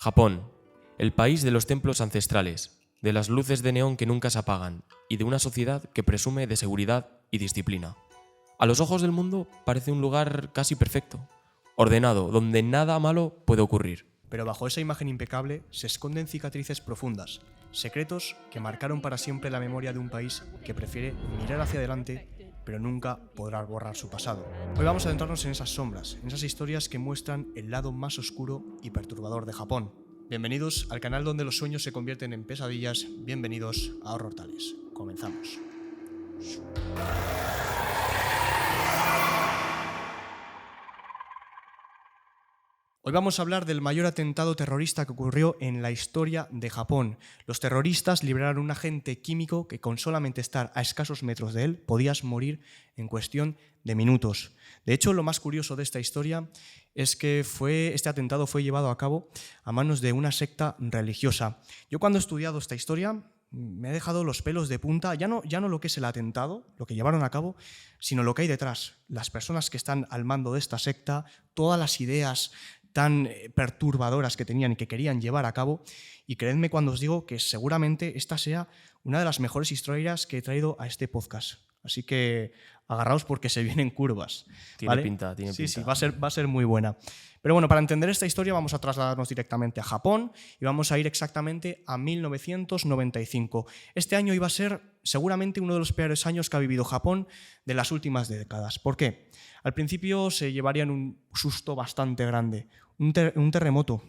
Japón, el país de los templos ancestrales, de las luces de neón que nunca se apagan y de una sociedad que presume de seguridad y disciplina. A los ojos del mundo parece un lugar casi perfecto, ordenado, donde nada malo puede ocurrir. Pero bajo esa imagen impecable se esconden cicatrices profundas, secretos que marcaron para siempre la memoria de un país que prefiere mirar hacia adelante, pero nunca podrá borrar su pasado. Hoy vamos a adentrarnos en esas sombras, en esas historias que muestran el lado más oscuro y perturbador de Japón. Bienvenidos al canal donde los sueños se convierten en pesadillas, bienvenidos a Horror Tales. Comenzamos. Hoy vamos a hablar del mayor atentado terrorista que ocurrió en la historia de Japón. Los terroristas liberaron un agente químico que con solamente estar a escasos metros de él podías morir en cuestión de minutos. De hecho, lo más curioso de esta historia es que este atentado fue llevado a cabo a manos de una secta religiosa. Yo cuando he estudiado esta historia me he dejado los pelos de punta, ya no lo que es el atentado, lo que llevaron a cabo, sino lo que hay detrás. Las personas que están al mando de esta secta, todas las ideas tan perturbadoras que tenían y que querían llevar a cabo, y creedme cuando os digo que seguramente esta sea una de las mejores historias que he traído a este podcast. Así que agarraos porque se vienen curvas. Tiene ¿vale? pinta, tiene pinta. Sí, va a ser muy buena. Pero bueno, para entender esta historia vamos a trasladarnos directamente a Japón y vamos a ir exactamente a 1995. Este año iba a ser seguramente uno de los peores años que ha vivido Japón de las últimas décadas. ¿Por qué? Al principio se llevarían un susto bastante grande. Un terremoto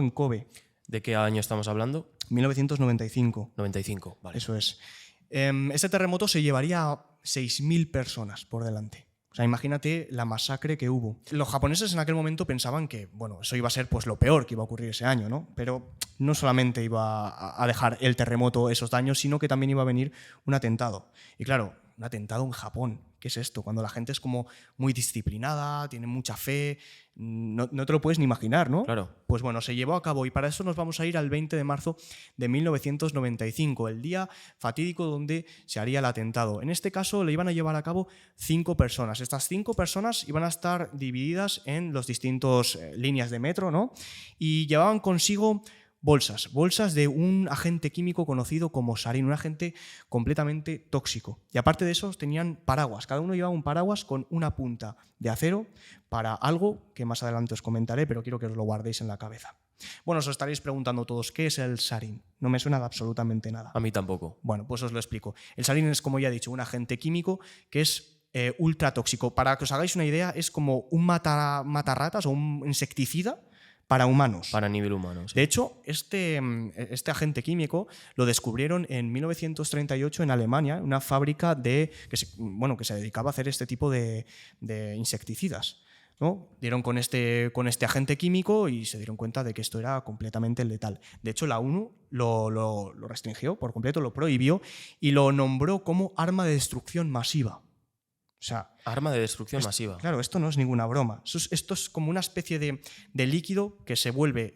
en Kobe. ¿De qué año estamos hablando? 1995. 95, vale. Eso es. Ese terremoto se llevaría a 6.000 personas por delante. O sea, imagínate la masacre que hubo. Los japoneses en aquel momento pensaban que, bueno, eso iba a ser pues lo peor que iba a ocurrir ese año, ¿no? Pero no solamente iba a dejar el terremoto esos daños, sino que también iba a venir un atentado. Y claro, un atentado en Japón. ¿Qué es esto? Cuando la gente es como muy disciplinada, tiene mucha fe, no te lo puedes ni imaginar, ¿no? Claro. Pues bueno, se llevó a cabo y para eso nos vamos a ir al 20 de marzo de 1995, el día fatídico donde se haría el atentado. En este caso le iban a llevar a cabo 5 personas. Estas 5 personas iban a estar divididas en los distintos líneas de metro, ¿no? Y llevaban consigo bolsas de un agente químico conocido como sarín, un agente completamente tóxico. Y aparte de eso tenían paraguas, cada uno llevaba un paraguas con una punta de acero para algo que más adelante os comentaré, pero quiero que os lo guardéis en la cabeza. Bueno, os estaréis preguntando todos, ¿qué es el sarín? No me suena de absolutamente nada. A mí tampoco. Bueno, pues os lo explico. El sarín es, como ya he dicho, un agente químico que es ultra tóxico. Para que os hagáis una idea, es como un matarratas o un insecticida para humanos. Para nivel humano, sí. De hecho, este agente químico lo descubrieron en 1938 en Alemania, una fábrica que se dedicaba a hacer este tipo de insecticidas, ¿no? Dieron con este agente químico y se dieron cuenta de que esto era completamente letal. De hecho, la ONU lo restringió por completo, lo prohibió y lo nombró como arma de destrucción masiva. O sea, arma de destrucción masiva. Claro, esto no es ninguna broma. Esto es como una especie de líquido que se vuelve,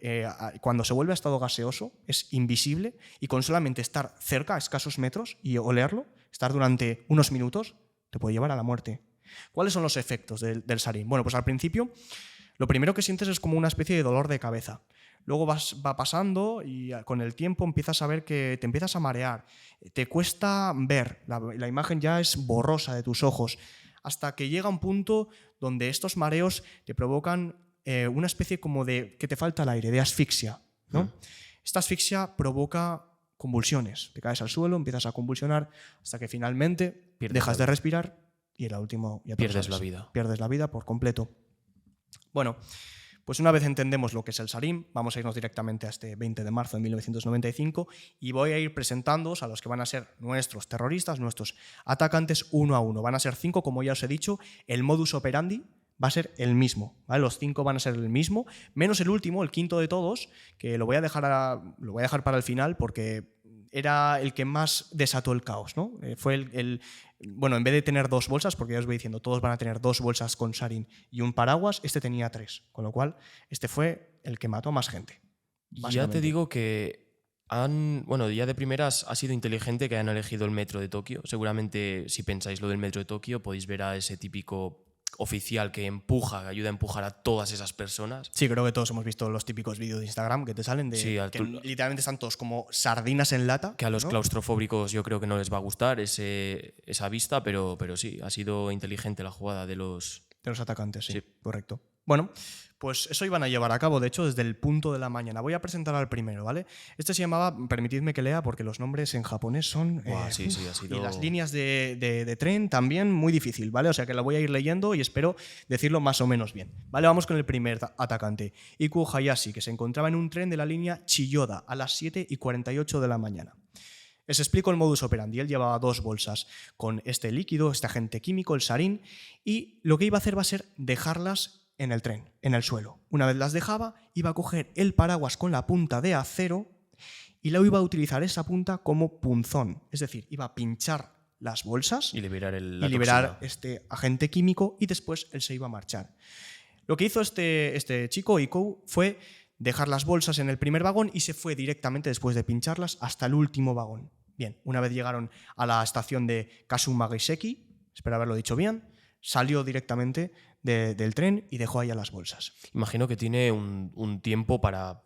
cuando se vuelve a estado gaseoso, es invisible y con solamente estar cerca, a escasos metros, y olerlo, estar durante unos minutos, te puede llevar a la muerte. ¿Cuáles son los efectos del sarín? Bueno, pues al principio, lo primero que sientes es como una especie de dolor de cabeza. Luego va pasando y con el tiempo empiezas a ver que te empiezas a marear. Te cuesta ver, la imagen ya es borrosa de tus ojos, hasta que llega un punto donde estos mareos te provocan una especie como de que te falta el aire, de asfixia, ¿no? Esta asfixia provoca convulsiones. Te caes al suelo, empiezas a convulsionar hasta que finalmente dejas de respirar y en la última ya pierdes la vida. Pierdes la vida por completo. Bueno, pues una vez entendemos lo que es el sarín, vamos a irnos directamente a este 20 de marzo de 1995 y voy a ir presentándoos a los que van a ser nuestros terroristas, nuestros atacantes uno a uno. Van a ser 5, como ya os he dicho, el modus operandi va a ser el mismo, ¿vale? Los 5 van a ser el mismo, menos el último, el quinto de todos, que lo voy a dejar para el final porque era el que más desató el caos, ¿no? Fue bueno, en vez de tener 2 bolsas, porque ya os voy diciendo, todos van a tener 2 bolsas con sarín y un paraguas, este tenía 3, con lo cual este fue el que mató a más gente. Ya te digo que ya de primeras ha sido inteligente que hayan elegido el metro de Tokio. Seguramente si pensáis lo del metro de Tokio podéis ver a ese típico oficial que empuja, que ayuda a empujar a todas esas personas. Sí, creo que todos hemos visto los típicos vídeos de Instagram que te salen de Sí, que literalmente están todos como sardinas en lata. Que a los ¿no? claustrofóbicos yo creo que no les va a gustar esa vista, pero sí, ha sido inteligente la jugada de los... De los atacantes, sí, Sí. correcto. Bueno, pues eso iban a llevar a cabo, de hecho, desde el punto de la mañana. Voy a presentar al primero, ¿vale? Este se llamaba, permitidme que lea, porque los nombres en japonés son... Buah, sí, ha sido... Y las líneas de tren también muy difícil, ¿vale? O sea que lo voy a ir leyendo y espero decirlo más o menos bien. Vale, vamos con el primer atacante. Iku Hayashi, que se encontraba en un tren de la línea Chiyoda a las 7:48 de la mañana. Les explico el modus operandi. Él llevaba 2 bolsas con este líquido, este agente químico, el sarín, y lo que iba a hacer va a ser dejarlas en el tren, en el suelo. Una vez las dejaba, iba a coger el paraguas con la punta de acero y luego iba a utilizar esa punta como punzón. Es decir, iba a pinchar las bolsas Y liberar, y liberar este agente químico y después él se iba a marchar. Lo que hizo este chico, Ikou, fue dejar las bolsas en el primer vagón y se fue directamente, después de pincharlas, hasta el último vagón. Bien, una vez llegaron a la estación de Kasumagiseki, espero haberlo dicho bien, salió directamente del tren y dejó ahí a las bolsas. Imagino que tiene un tiempo para...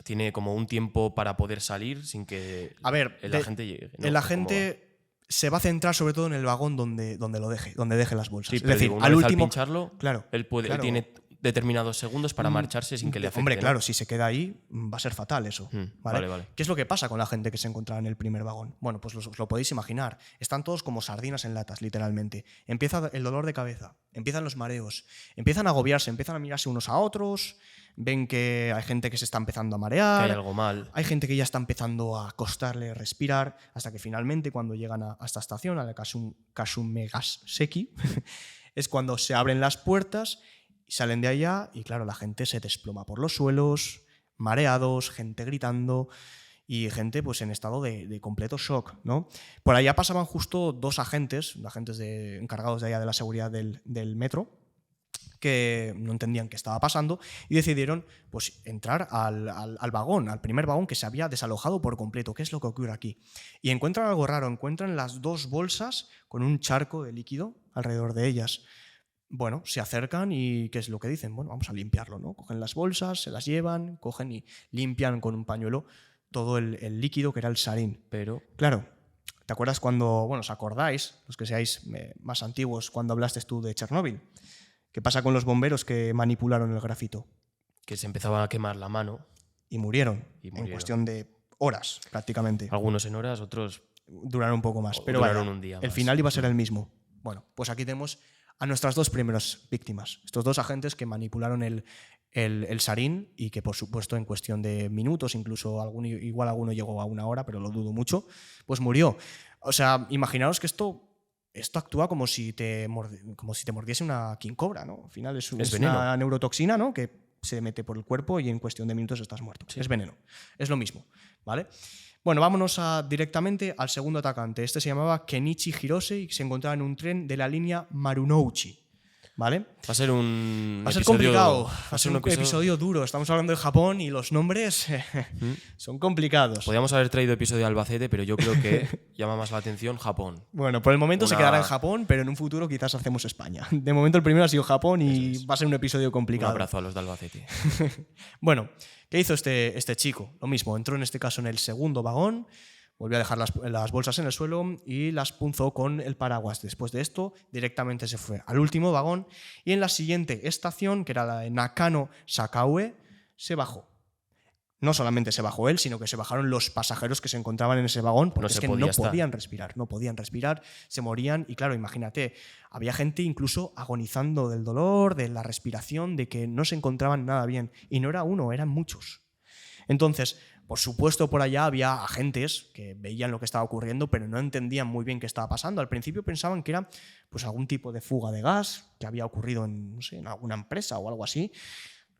Tiene como un tiempo para poder salir sin que A ver, el agente llegue, ¿no? el agente se va a centrar sobre todo en el vagón donde lo deje, donde deje las bolsas. Sí, es pero decir, digo, una al vez último, pincharlo, claro, él claro. tiene determinados segundos para marcharse sin que le afecte. Hombre, ¿no? claro, si se queda ahí va a ser fatal eso. ¿vale? Vale. ¿Qué es lo que pasa con la gente que se encontraba en el primer vagón? Bueno, pues os lo podéis imaginar. Están todos como sardinas en latas, literalmente. Empieza el dolor de cabeza, empiezan los mareos, empiezan a agobiarse, empiezan a mirarse unos a otros, ven que hay gente que se está empezando a marear, Que hay algo mal. hay gente que ya está empezando a costarle respirar, hasta que finalmente cuando llegan a esta estación, a la Kasumegaseki, es cuando se abren las puertas y salen de allá y claro, la gente se desploma por los suelos, mareados, gente gritando y gente pues en estado de completo shock, ¿no? Por allá pasaban justo 2 agentes encargados de allá de la seguridad del metro, que no entendían qué estaba pasando y decidieron pues, entrar al vagón, al primer vagón que se había desalojado por completo. ¿Qué es lo que ocurre aquí? Y encuentran algo raro, encuentran las 2 bolsas con un charco de líquido alrededor de ellas. Bueno, se acercan y ¿qué es lo que dicen? Bueno, vamos a limpiarlo, ¿no? Cogen las bolsas, se las llevan, cogen y limpian con un pañuelo todo el líquido que era el sarín. Pero Claro, ¿te acuerdas cuando, bueno, os acordáis, los que seáis más antiguos, cuando hablaste tú de Chernóbil? ¿Qué pasa con los bomberos que manipularon el grafito? que se empezaba a quemar la mano. Y murieron, Y en murieron. cuestión de horas, prácticamente. Algunos en horas, otros... Duraron un poco más, O pero duraron vaya, un día el más. final iba a ser el mismo. Bueno, pues aquí tenemos a nuestras 2 primeras víctimas. Estos 2 agentes que manipularon el sarín y que, por supuesto, en cuestión de minutos, incluso igual alguno llegó a 1 hora, pero lo dudo mucho, pues murió. O sea, imaginaos que esto actúa como si te mordiese una king cobra, ¿no? Al final es veneno. una neurotoxina, ¿no? Que se mete por el cuerpo y en cuestión de minutos estás muerto. Sí. Es veneno. Es lo mismo, ¿vale? Bueno, vámonos directamente al segundo atacante. Este se llamaba Kenichi Hirose y se encontraba en un tren de la línea Marunouchi, ¿vale? Va a ser un Va a ser episodio- complicado, va a ser un episodio duro. Estamos hablando de Japón y los nombres son complicados. Podríamos haber traído episodio de Albacete, pero yo creo que llama más la atención Japón. Bueno, por el momento se Una- quedará en Japón, pero en un futuro quizás hacemos España. De momento el primero ha sido Japón y va a ser un episodio Un complicado. abrazo a los de Albacete. Bueno, ¿qué hizo este chico? Lo mismo, entró en este caso en el segundo vagón, volvió a dejar las bolsas en el suelo y las punzó con el paraguas. Después de esto, directamente se fue al último vagón y en la siguiente estación, que era la de Nakano Sakaue, se bajó. No solamente se bajó él, sino que se bajaron los pasajeros que se encontraban en ese vagón, porque No es se que podía no estar. podían respirar, se morían y claro, imagínate, había gente incluso agonizando del dolor, de la respiración, de que no se encontraban nada bien. Y no era uno, eran muchos. Entonces, por supuesto, por allá había agentes que veían lo que estaba ocurriendo, pero no entendían muy bien qué estaba pasando. Al principio pensaban que era pues, algún tipo de fuga de gas que había ocurrido en, no sé, en alguna empresa o algo así.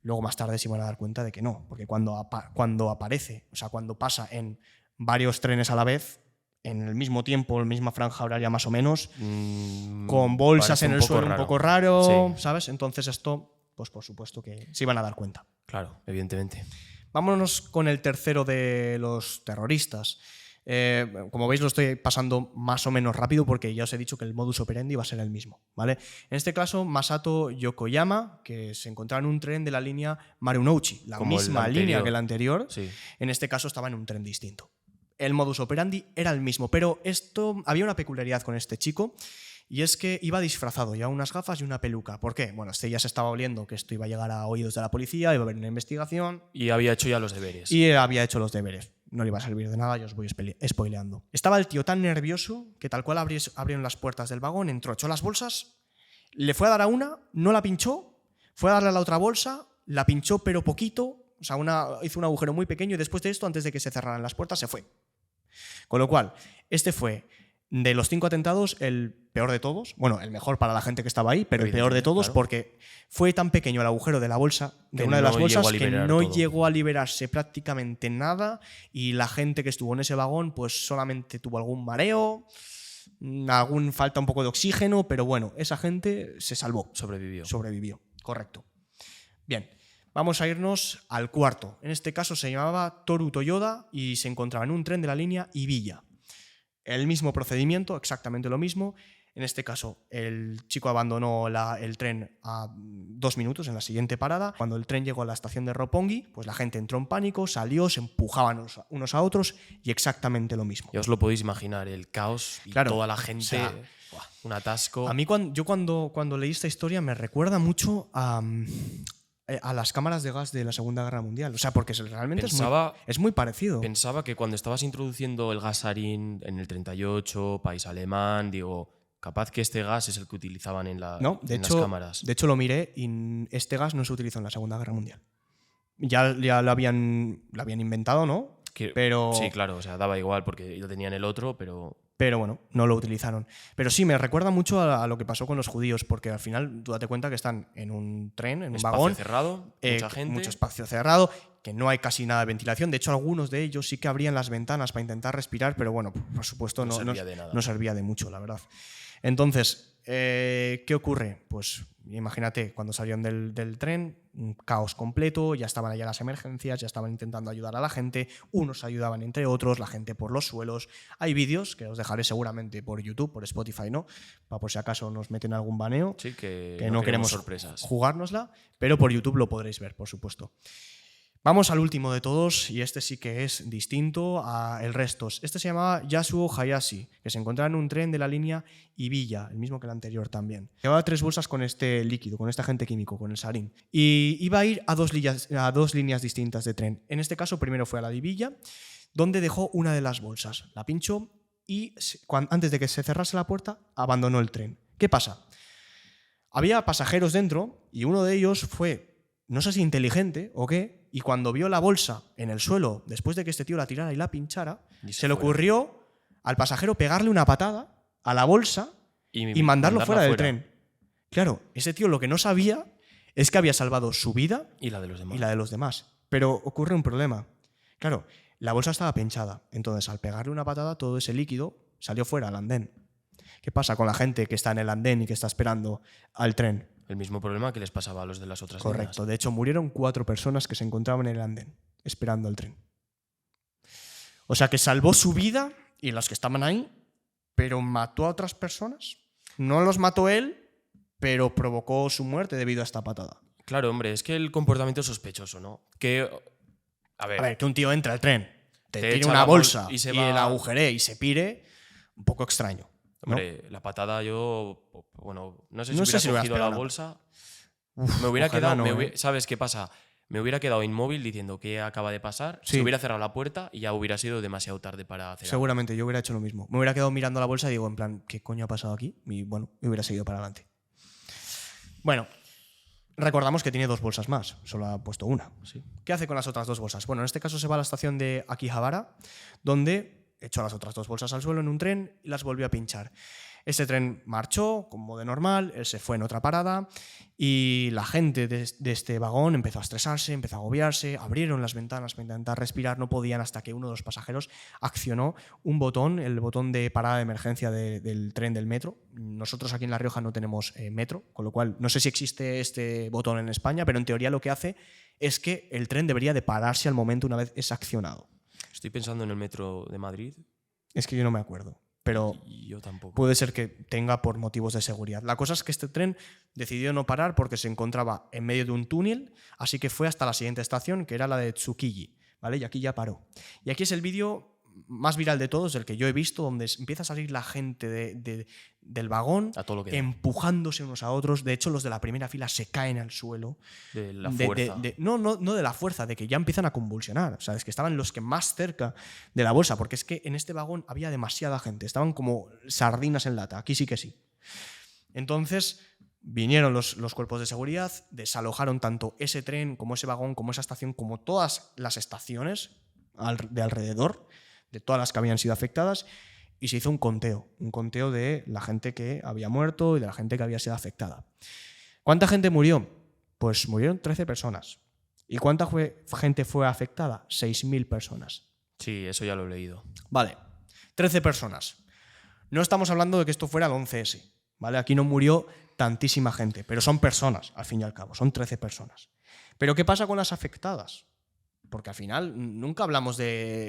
Luego más tarde se iban a dar cuenta de que no, porque cuando aparece, o sea, cuando pasa en varios trenes a la vez, en el mismo tiempo, en la misma franja horaria más o menos, con bolsas Parece en el poco suelo un raro. poco raro, Sí. ¿sabes? Entonces esto, pues por supuesto que se iban a dar cuenta. Claro, evidentemente. Vámonos con el tercero de los terroristas. Como veis lo estoy pasando más o menos rápido porque ya os he dicho que el modus operandi va a ser el mismo, ¿vale? En este caso, Masato Yokoyama, que se encontraba en un tren de la línea Marunouchi, la Como el misma anterior. línea que el anterior, Sí. en este caso estaba en un tren distinto. El modus operandi era el mismo, pero había una peculiaridad con este chico. Y es que iba disfrazado, llevaba unas gafas y una peluca. ¿Por qué? Bueno, este ya se estaba oliendo que esto iba a llegar a oídos de la policía, iba a haber una investigación. Y había hecho ya los deberes. Y había hecho los deberes. No le iba a servir de nada, yo os voy spoileando. Estaba el tío tan nervioso que tal cual abrieron las puertas del vagón, entró, echó las bolsas, le fue a dar a una, no la pinchó, fue a darle a la otra bolsa, la pinchó pero poquito, o sea, hizo un agujero muy pequeño y después de esto, antes de que se cerraran las puertas, se fue. Con lo cual, este fue, de los 5 atentados, el peor de todos. Bueno, el mejor para la gente que estaba ahí, pero el peor de todos, claro, porque fue tan pequeño el agujero de la bolsa, de una de las bolsas, que no llegó a liberarse prácticamente nada y la gente que estuvo en ese vagón pues solamente tuvo algún mareo, falta un poco de oxígeno, pero bueno, esa gente se salvó. Sobrevivió, correcto. Bien. Vamos a irnos al cuarto. En este caso se llamaba Toru Toyoda y se encontraba en un tren de la línea Ibiya. El mismo procedimiento, exactamente lo mismo. En este caso, el chico abandonó el tren a 2 minutos en la siguiente parada. Cuando el tren llegó a la estación de Roppongi, pues la gente entró en pánico, salió, se empujaban unos a otros y exactamente lo mismo. Ya os lo podéis imaginar, el caos y claro, toda la gente, o sea, un atasco. A mí cuando leí esta historia me recuerda mucho a las cámaras de gas de la Segunda Guerra Mundial. O sea, porque realmente es muy parecido. Pensaba que cuando estabas introduciendo el gas sarín en el 38, país alemán, digo, capaz que este gas es el que utilizaban en las cámaras. De hecho, lo miré y este gas no se utilizó en la Segunda Guerra Mundial. Ya lo habían inventado, ¿no? Pero sí, claro, o sea, daba igual porque yo tenía en el otro, pero bueno, no lo utilizaron. Pero sí, me recuerda mucho a lo que pasó con los judíos, porque al final tú date cuenta que están en un tren, en un vagón. Espacio cerrado, mucha gente. Mucho espacio cerrado, que no hay casi nada de ventilación. De hecho, algunos de ellos sí que abrían las ventanas para intentar respirar, pero bueno, por supuesto no servía de mucho, la verdad. Entonces, ¿qué ocurre? Pues imagínate, cuando salieron del tren, un caos completo, ya estaban allá las emergencias, ya estaban intentando ayudar a la gente, unos ayudaban entre otros, la gente por los suelos. Hay vídeos que os dejaré seguramente por YouTube, por Spotify, ¿no? Para por si acaso nos meten algún baneo. Sí, que no queremos sorpresas. Jugárnosla, pero por YouTube lo podréis ver, por supuesto. Vamos al último de todos, y este sí que es distinto a el resto. Este se llamaba Yasuo Hayashi, que se encontraba en un tren de la línea Ibiya, el mismo que el anterior también. Llevaba 3 bolsas con este líquido, con este agente químico, con el sarín. Y iba a ir a dos líneas distintas de tren. En este caso, primero fue a la de Ibiya, donde dejó una de las bolsas. La pinchó y antes de que se cerrase la puerta, abandonó el tren. ¿Qué pasa? Había pasajeros dentro y uno de ellos fue, no sé si inteligente o qué, y cuando vio la bolsa en el suelo, después de que este tío la tirara y la pinchara, se le ocurrió al pasajero pegarle una patada a la bolsa y mandarlo fuera del tren. Claro, ese tío lo que no sabía es que había salvado su vida y la de los demás. Pero ocurre un problema. Claro, la bolsa estaba pinchada. Entonces, al pegarle una patada, todo ese líquido salió fuera al andén. ¿Qué pasa con la gente que está en el andén y que está esperando al tren? El mismo problema que les pasaba a los de las otras líneas. Correcto. De hecho, murieron 4 personas que se encontraban en el andén, esperando el tren. O sea que salvó su vida y los que estaban ahí, pero mató a otras personas. No los mató él, pero provocó su muerte debido a esta patada. Claro, hombre, es que el comportamiento es sospechoso, ¿no? A ver, que un tío entre al tren, te tire una bolsa y el agujeré y se pire, un poco extraño. Hombre, ¿no? La patada no sé si hubiera cogido la bolsa. Me hubiera quedado, ¿sabes qué pasa? Me hubiera quedado inmóvil diciendo qué acaba de pasar, se hubiera cerrado la puerta y ya hubiera sido demasiado tarde para hacer Seguramente, yo hubiera hecho lo mismo. Me hubiera quedado mirando la bolsa y digo, en plan, ¿qué coño ha pasado aquí? Y bueno, me hubiera seguido para adelante. Bueno, recordamos que tiene 2 bolsas más, solo ha puesto una. Sí. ¿Qué hace con las otras 2 bolsas? Bueno, en este caso se va a la estación de Akihabara, donde echó las otras 2 bolsas al suelo en un tren y las volvió a pinchar. Este tren marchó como de normal, él se fue en otra parada y la gente de este vagón empezó a estresarse, empezó a agobiarse, abrieron las ventanas para intentar respirar, no podían hasta que uno de los pasajeros accionó un botón, el botón de parada de emergencia del tren del metro. Nosotros aquí en La Rioja no tenemos metro, con lo cual no sé si existe este botón en España, pero en teoría lo que hace es que el tren debería de pararse al momento una vez es accionado. Estoy pensando en el metro de Madrid Es que yo no me acuerdo, pero Y yo tampoco. puede ser que tenga por motivos de seguridad. La cosa es que este tren decidió no parar porque se encontraba en medio de un túnel, así que fue hasta la siguiente estación, que era la de Tsukiji, ¿vale? Y aquí ya paró. Y aquí es el vídeo más viral de todos, el que yo he visto, donde empieza a salir la gente del vagón A todo lo que da. empujándose unos a otros. De hecho, los de la primera fila se caen al suelo. De la fuerza. No de la fuerza, de que ya empiezan a convulsionar. O sea, es que estaban los que más cerca de la bolsa, porque es que en este vagón había demasiada gente. Estaban como sardinas en lata. Aquí sí que sí. Entonces vinieron los cuerpos de seguridad, desalojaron tanto ese tren como ese vagón, como esa estación, como todas las estaciones de alrededor, de todas las que habían sido afectadas, y se hizo un conteo de la gente que había muerto y de la gente que había sido afectada. ¿Cuánta gente murió? Pues murieron 13 personas. ¿Y cuánta gente fue afectada? 6.000 personas. Sí, eso ya lo he leído. Vale, 13 personas. No estamos hablando de que esto fuera el 11S, ¿vale? Aquí no murió tantísima gente, pero son personas, al fin y al cabo, son 13 personas. Pero ¿qué pasa con las afectadas? Porque al final nunca hablamos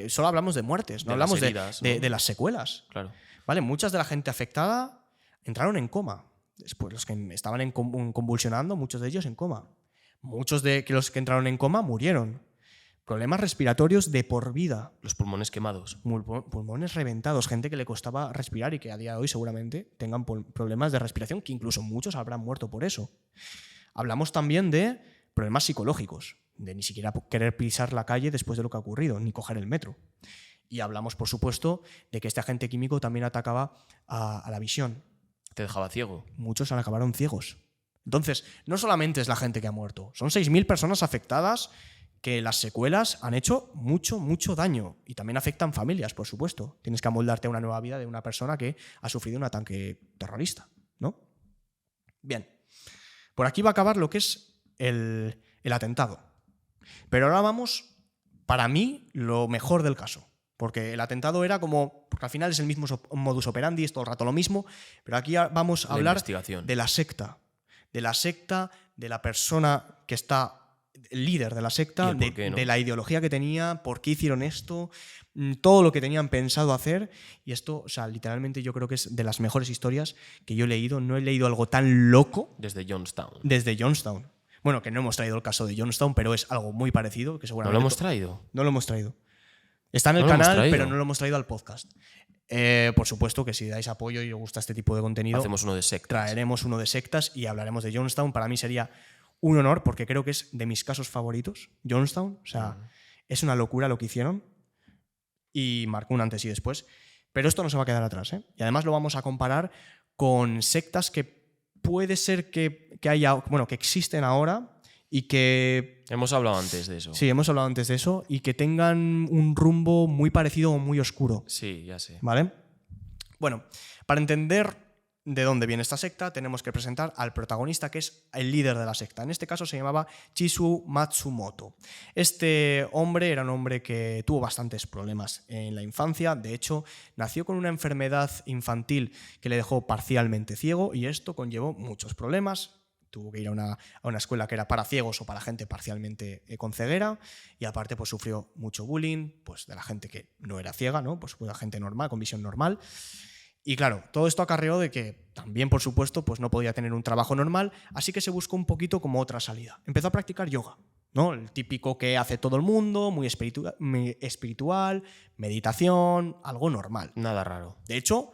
solo hablamos de muertes, no De hablamos las heridas, ¿no? de las secuelas. Claro. ¿Vale? Muchas de la gente afectada entraron en coma. Después, los que estaban convulsionando, muchos de ellos en coma. Muchos de los que entraron en coma murieron. Problemas respiratorios de por vida. Los pulmones quemados. Pulmones reventados, gente que le costaba respirar y que a día de hoy seguramente tengan problemas de respiración, que incluso muchos habrán muerto por eso. Hablamos también de problemas psicológicos, de ni siquiera querer pisar la calle después de lo que ha ocurrido, ni coger el metro. Y hablamos, por supuesto, de que este agente químico también atacaba a la visión. Te dejaba ciego. Muchos acabaron ciegos. Entonces, no solamente es la gente que ha muerto, son 6.000 personas afectadas, que las secuelas han hecho mucho, mucho daño. Y también afectan familias, por supuesto. Tienes que amoldarte a una nueva vida de una persona que ha sufrido un ataque terrorista, ¿no? Bien. Por aquí va a acabar lo que es el atentado. Pero ahora vamos, para mí, lo mejor del caso. Porque el atentado era como... Porque al final es el mismo modus operandi, es todo el rato lo mismo. Pero aquí vamos a hablar de la secta. De la secta, de la persona que está... el líder de la secta, de la ideología que tenía, por qué hicieron esto, todo lo que tenían pensado hacer. Y esto, o sea, literalmente yo creo que es de las mejores historias que yo he leído. No he leído algo tan loco. Desde Jonestown. Desde Jonestown. Bueno, que no hemos traído el caso de Jonestown, pero es algo muy parecido. Que seguramente ¿No lo hemos traído? No lo hemos traído. Está en el canal, pero no lo hemos traído al podcast. Por supuesto que si dais apoyo y os gusta este tipo de contenido, hacemos uno de sectas. Traeremos uno de sectas y hablaremos de Jonestown. Para mí sería un honor, porque creo que es de mis casos favoritos, Jonestown. O sea, es una locura lo que hicieron y marcó un antes y después. Pero esto no se va a quedar atrás, ¿eh? Y además lo vamos a comparar con sectas que puede ser que haya, bueno, que existen ahora y que... Hemos hablado antes de eso. Sí, hemos hablado antes de eso y que tengan un rumbo muy parecido o muy oscuro. Sí, ya sé. ¿Vale? Bueno, para entender de dónde viene esta secta, tenemos que presentar al protagonista, que es el líder de la secta. En este caso se llamaba Chisu Matsumoto. Este hombre era un hombre que tuvo bastantes problemas en la infancia. De hecho, nació con una enfermedad infantil que le dejó parcialmente ciego y esto conllevó muchos problemas. Tuvo que ir a una escuela que era para ciegos o para gente parcialmente con ceguera y aparte pues sufrió mucho bullying pues, de la gente que no era ciega, ¿no? Pues la gente normal, con visión normal. Y claro, todo esto acarreó de que también, por supuesto, pues no podía tener un trabajo normal, así que se buscó un poquito como otra salida. Empezó a practicar yoga, ¿no? El típico que hace todo el mundo, muy espiritual, meditación, algo normal. Nada raro. De hecho,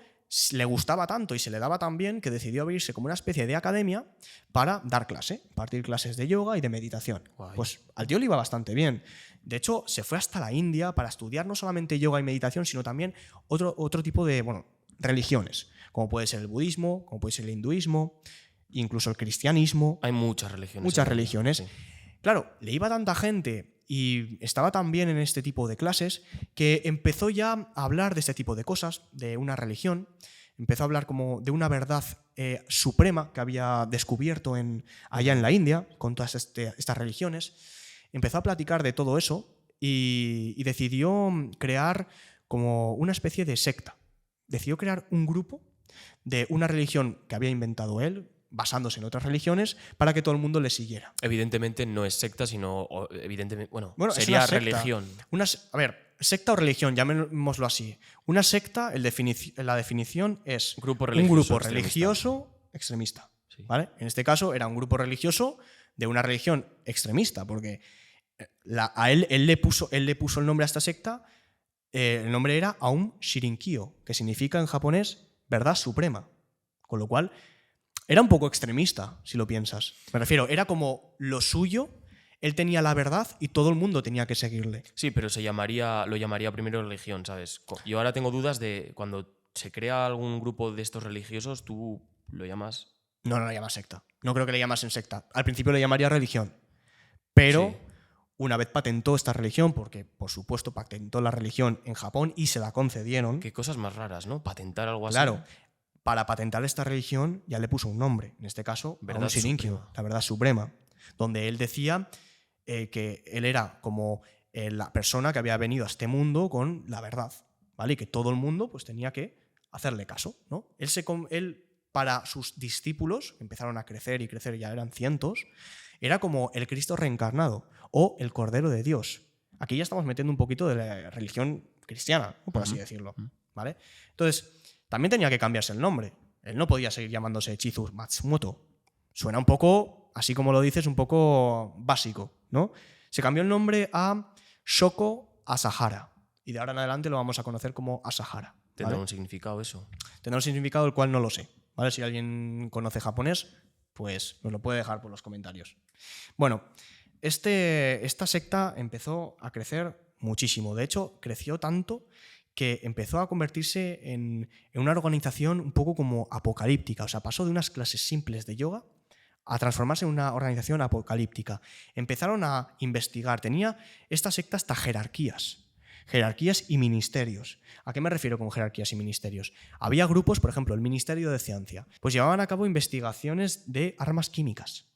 le gustaba tanto y se le daba tan bien que decidió abrirse como una especie de academia para dar clase, impartir clases de yoga y de meditación. Guay. Pues al tío le iba bastante bien. De hecho, se fue hasta la India para estudiar no solamente yoga y meditación, sino también otro tipo de, religiones, como puede ser el budismo, como puede ser el hinduismo, incluso el cristianismo. Hay muchas religiones. Muchas religiones. Sí. Claro, le iba tanta gente y estaba tan bien en este tipo de clases que empezó ya a hablar de este tipo de cosas, de una religión. Empezó a hablar como de una verdad suprema que había descubierto allá en la India, con todas estas religiones. Empezó a platicar de todo eso y decidió crear como una especie de secta. Decidió crear un grupo de una religión que había inventado él, basándose en otras religiones, para que todo el mundo le siguiera. Evidentemente no es secta, sino evidentemente, bueno Bueno, sería es una secta. religión. A ver, secta o religión, llamémoslo así. Una secta, la definición es Grupo un religioso grupo extremista. religioso extremista. Sí. ¿Vale? En este caso era un grupo religioso de una religión extremista, porque él le puso el nombre a esta secta, el nombre era Aum Shirinkyo, que significa en japonés verdad suprema. Con lo cual, era un poco extremista, si lo piensas. Me refiero, era como lo suyo, él tenía la verdad y todo el mundo tenía que seguirle. Sí, pero lo llamaría primero religión, ¿sabes? Yo ahora tengo dudas de cuando se crea algún grupo de estos religiosos, tú lo llamas... No le llamas secta. No creo que le llamasen secta. Al principio le llamaría religión. Pero Sí. una vez patentó esta religión, porque por supuesto patentó la religión en Japón y se la concedieron. Qué cosas más raras, ¿no? Patentar algo así. Claro, para patentar esta religión ya le puso un nombre. En este caso, Verdad Aum Shirinkyo, suprema. la verdad suprema. Donde él decía que él era como la persona que había venido a este mundo con la verdad, ¿vale? Y que todo el mundo pues tenía que hacerle caso, ¿no? Él para sus discípulos, que empezaron a crecer y crecer, ya eran cientos, era como el Cristo reencarnado o el Cordero de Dios. Aquí ya estamos metiendo un poquito de la religión cristiana, ¿no? Por así decirlo, ¿vale? Entonces, también tenía que cambiarse el nombre. Él no podía seguir llamándose Chizu Matsumoto. Suena un poco, así como lo dices, un poco básico, ¿no? Se cambió el nombre a Shoko Asahara. Y de ahora en adelante lo vamos a conocer como Asahara. ¿Tendrá ¿vale? un significado eso? Tendrá un significado del cual no lo sé. ¿Vale? Si alguien conoce japonés, pues nos lo puede dejar por los comentarios. Bueno, esta secta empezó a crecer muchísimo. De hecho, creció tanto que empezó a convertirse en una organización un poco como apocalíptica. O sea, pasó de unas clases simples de yoga a transformarse en una organización apocalíptica. Empezaron a investigar. Tenía esta secta hasta jerarquías y ministerios. ¿A qué me refiero con jerarquías y ministerios? Había grupos, por ejemplo, el Ministerio de Ciencia, pues llevaban a cabo investigaciones de armas químicas.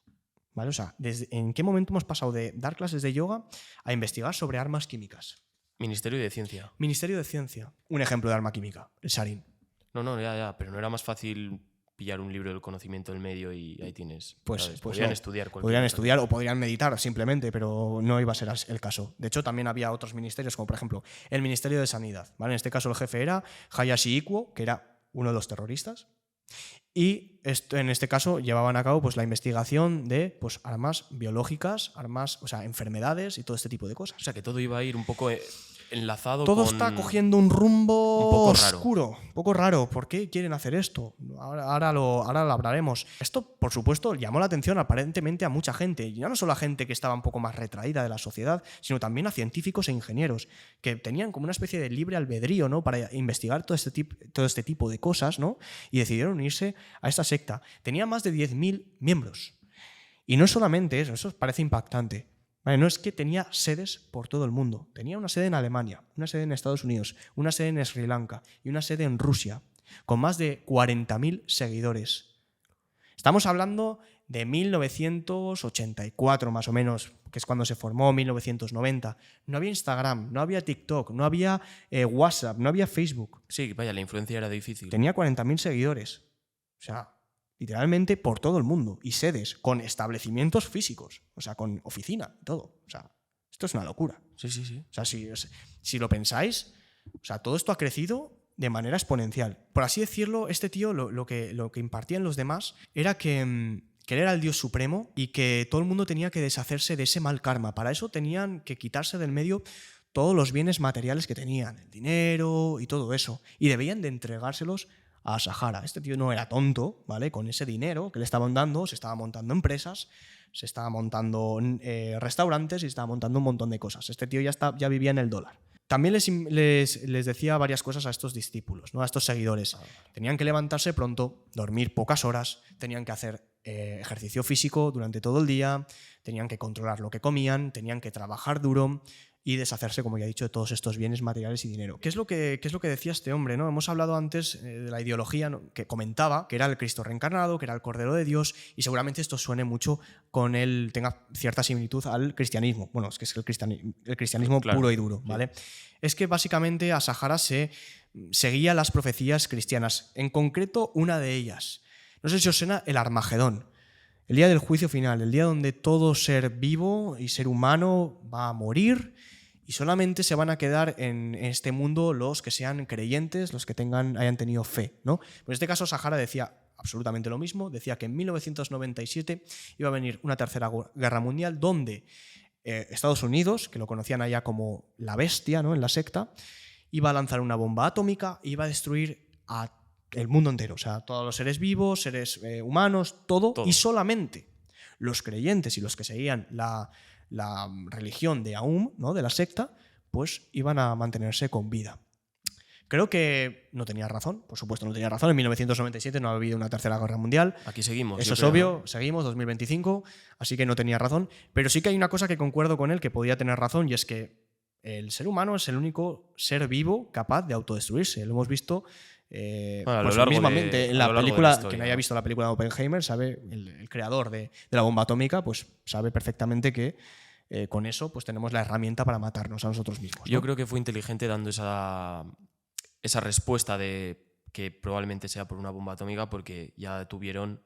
¿Vale? O sea, ¿en qué momento hemos pasado de dar clases de yoga a investigar sobre armas químicas? Ministerio de Ciencia. Ministerio de Ciencia. Un ejemplo de arma química, el sarín. No, ya, pero no era más fácil pillar un libro del conocimiento del medio y ahí tienes. Pues podrían no. estudiar cualquier Podrían cosa. estudiar o podrían meditar simplemente, pero no iba a ser el caso. De hecho, también había otros ministerios, como por ejemplo el Ministerio de Sanidad. ¿Vale? En este caso el jefe era Hayashi Ikuo, que era uno de los terroristas. Y en este caso llevaban a cabo pues, la investigación de pues, armas biológicas, enfermedades y todo este tipo de cosas. O sea, que todo iba a ir un poco enlazado Todo con... está cogiendo un rumbo un poco raro. oscuro, un poco raro. ¿Por qué quieren hacer esto? Ahora lo hablaremos. Esto, por supuesto, llamó la atención aparentemente a mucha gente. Y ya no solo a gente que estaba un poco más retraída de la sociedad, sino también a científicos e ingenieros, que tenían como una especie de libre albedrío, ¿no? Para investigar todo este tipo de cosas, ¿no? Y decidieron unirse a esta secta. Tenía más de 10.000 miembros. Y no solamente eso parece impactante. Vale, no es que tenía sedes por todo el mundo. Tenía una sede en Alemania, una sede en Estados Unidos, una sede en Sri Lanka y una sede en Rusia, con más de 40.000 seguidores. Estamos hablando de 1984 más o menos, que es cuando se formó, 1990. No había Instagram, no había TikTok, no había WhatsApp, no había Facebook. Sí, vaya, la influencia era difícil. Tenía 40.000 seguidores. O sea, literalmente por todo el mundo. Y sedes con establecimientos físicos. O sea, con oficina y todo. O sea, esto es una locura. Sí. O sea, si lo pensáis, o sea, todo esto ha crecido de manera exponencial. Por así decirlo, este tío lo que impartía en los demás era que él era el Dios supremo y que todo el mundo tenía que deshacerse de ese mal karma. Para eso tenían que quitarse del medio todos los bienes materiales que tenían, el dinero y todo eso. Y debían de entregárselos a Asahara. Este tío no era tonto, ¿vale? Con ese dinero que le estaban dando, se estaba montando empresas, se estaba montando restaurantes y se estaba montando un montón de cosas. Este tío ya vivía en el dólar. También les decía varias cosas a estos discípulos, ¿no? A estos seguidores. Tenían que levantarse pronto, dormir pocas horas, tenían que hacer ejercicio físico durante todo el día, tenían que controlar lo que comían, tenían que trabajar duro y deshacerse, como ya he dicho, de todos estos bienes materiales y dinero. ¿Qué es lo que decía este hombre, ¿no? Hemos hablado antes de la ideología, ¿no? Que comentaba que era el Cristo reencarnado, que era el Cordero de Dios, y seguramente esto suene mucho con él, tenga cierta similitud al cristianismo. Bueno, es que es el cristianismo Claro, puro y duro, ¿vale? Sí. Es que básicamente Asahara seguía las profecías cristianas, en concreto una de ellas. No sé si os suena el Armagedón. El día del juicio final, el día donde todo ser vivo y ser humano va a morir Y solamente se van a quedar en este mundo los que sean creyentes, los que hayan tenido fe, ¿no? Pues en este caso Sahara decía absolutamente lo mismo, decía que en 1997 iba a venir una tercera guerra mundial donde Estados Unidos, que lo conocían allá como la bestia, ¿no?, en la secta, iba a lanzar una bomba atómica e iba a destruir a el mundo entero, o sea, todos los seres vivos, seres humanos, todo, y solamente los creyentes y los que seguían la religión de Aum, ¿no?, de la secta, pues iban a mantenerse con vida. Creo que no tenía razón, por supuesto no tenía razón. En 1997 no ha habido una tercera guerra mundial. Aquí seguimos. Eso es obvio, seguimos, 2025, así que no tenía razón. Pero sí que hay una cosa que concuerdo con él que podía tener razón, y es que el ser humano es el único ser vivo capaz de autodestruirse. Lo hemos visto pues mismamente en la película. Quien haya visto la película de Oppenheimer sabe, el creador de la bomba atómica, pues sabe perfectamente que con eso pues tenemos la herramienta para matarnos a nosotros mismos, ¿no? Yo creo que fue inteligente dando esa respuesta de que probablemente sea por una bomba atómica, porque ya tuvieron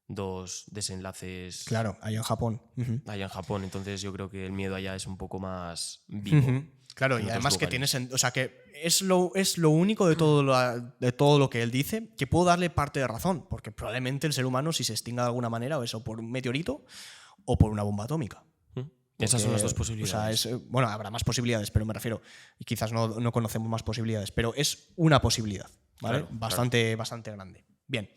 2 desenlaces. Claro, allá en Japón. Allá en Japón, entonces yo creo que el miedo allá es un poco más vivo. Claro, y además que tienes, o sea, que es lo único de todo lo que él dice que puedo darle parte de razón, porque probablemente el ser humano, si se extinga de alguna manera, o eso por un meteorito o por una bomba atómica. Esas son las 2 posibilidades. O sea, bueno, habrá más posibilidades, pero me refiero, y quizás no conocemos más posibilidades, pero es una posibilidad, ¿vale? Claro, bastante grande. Bien,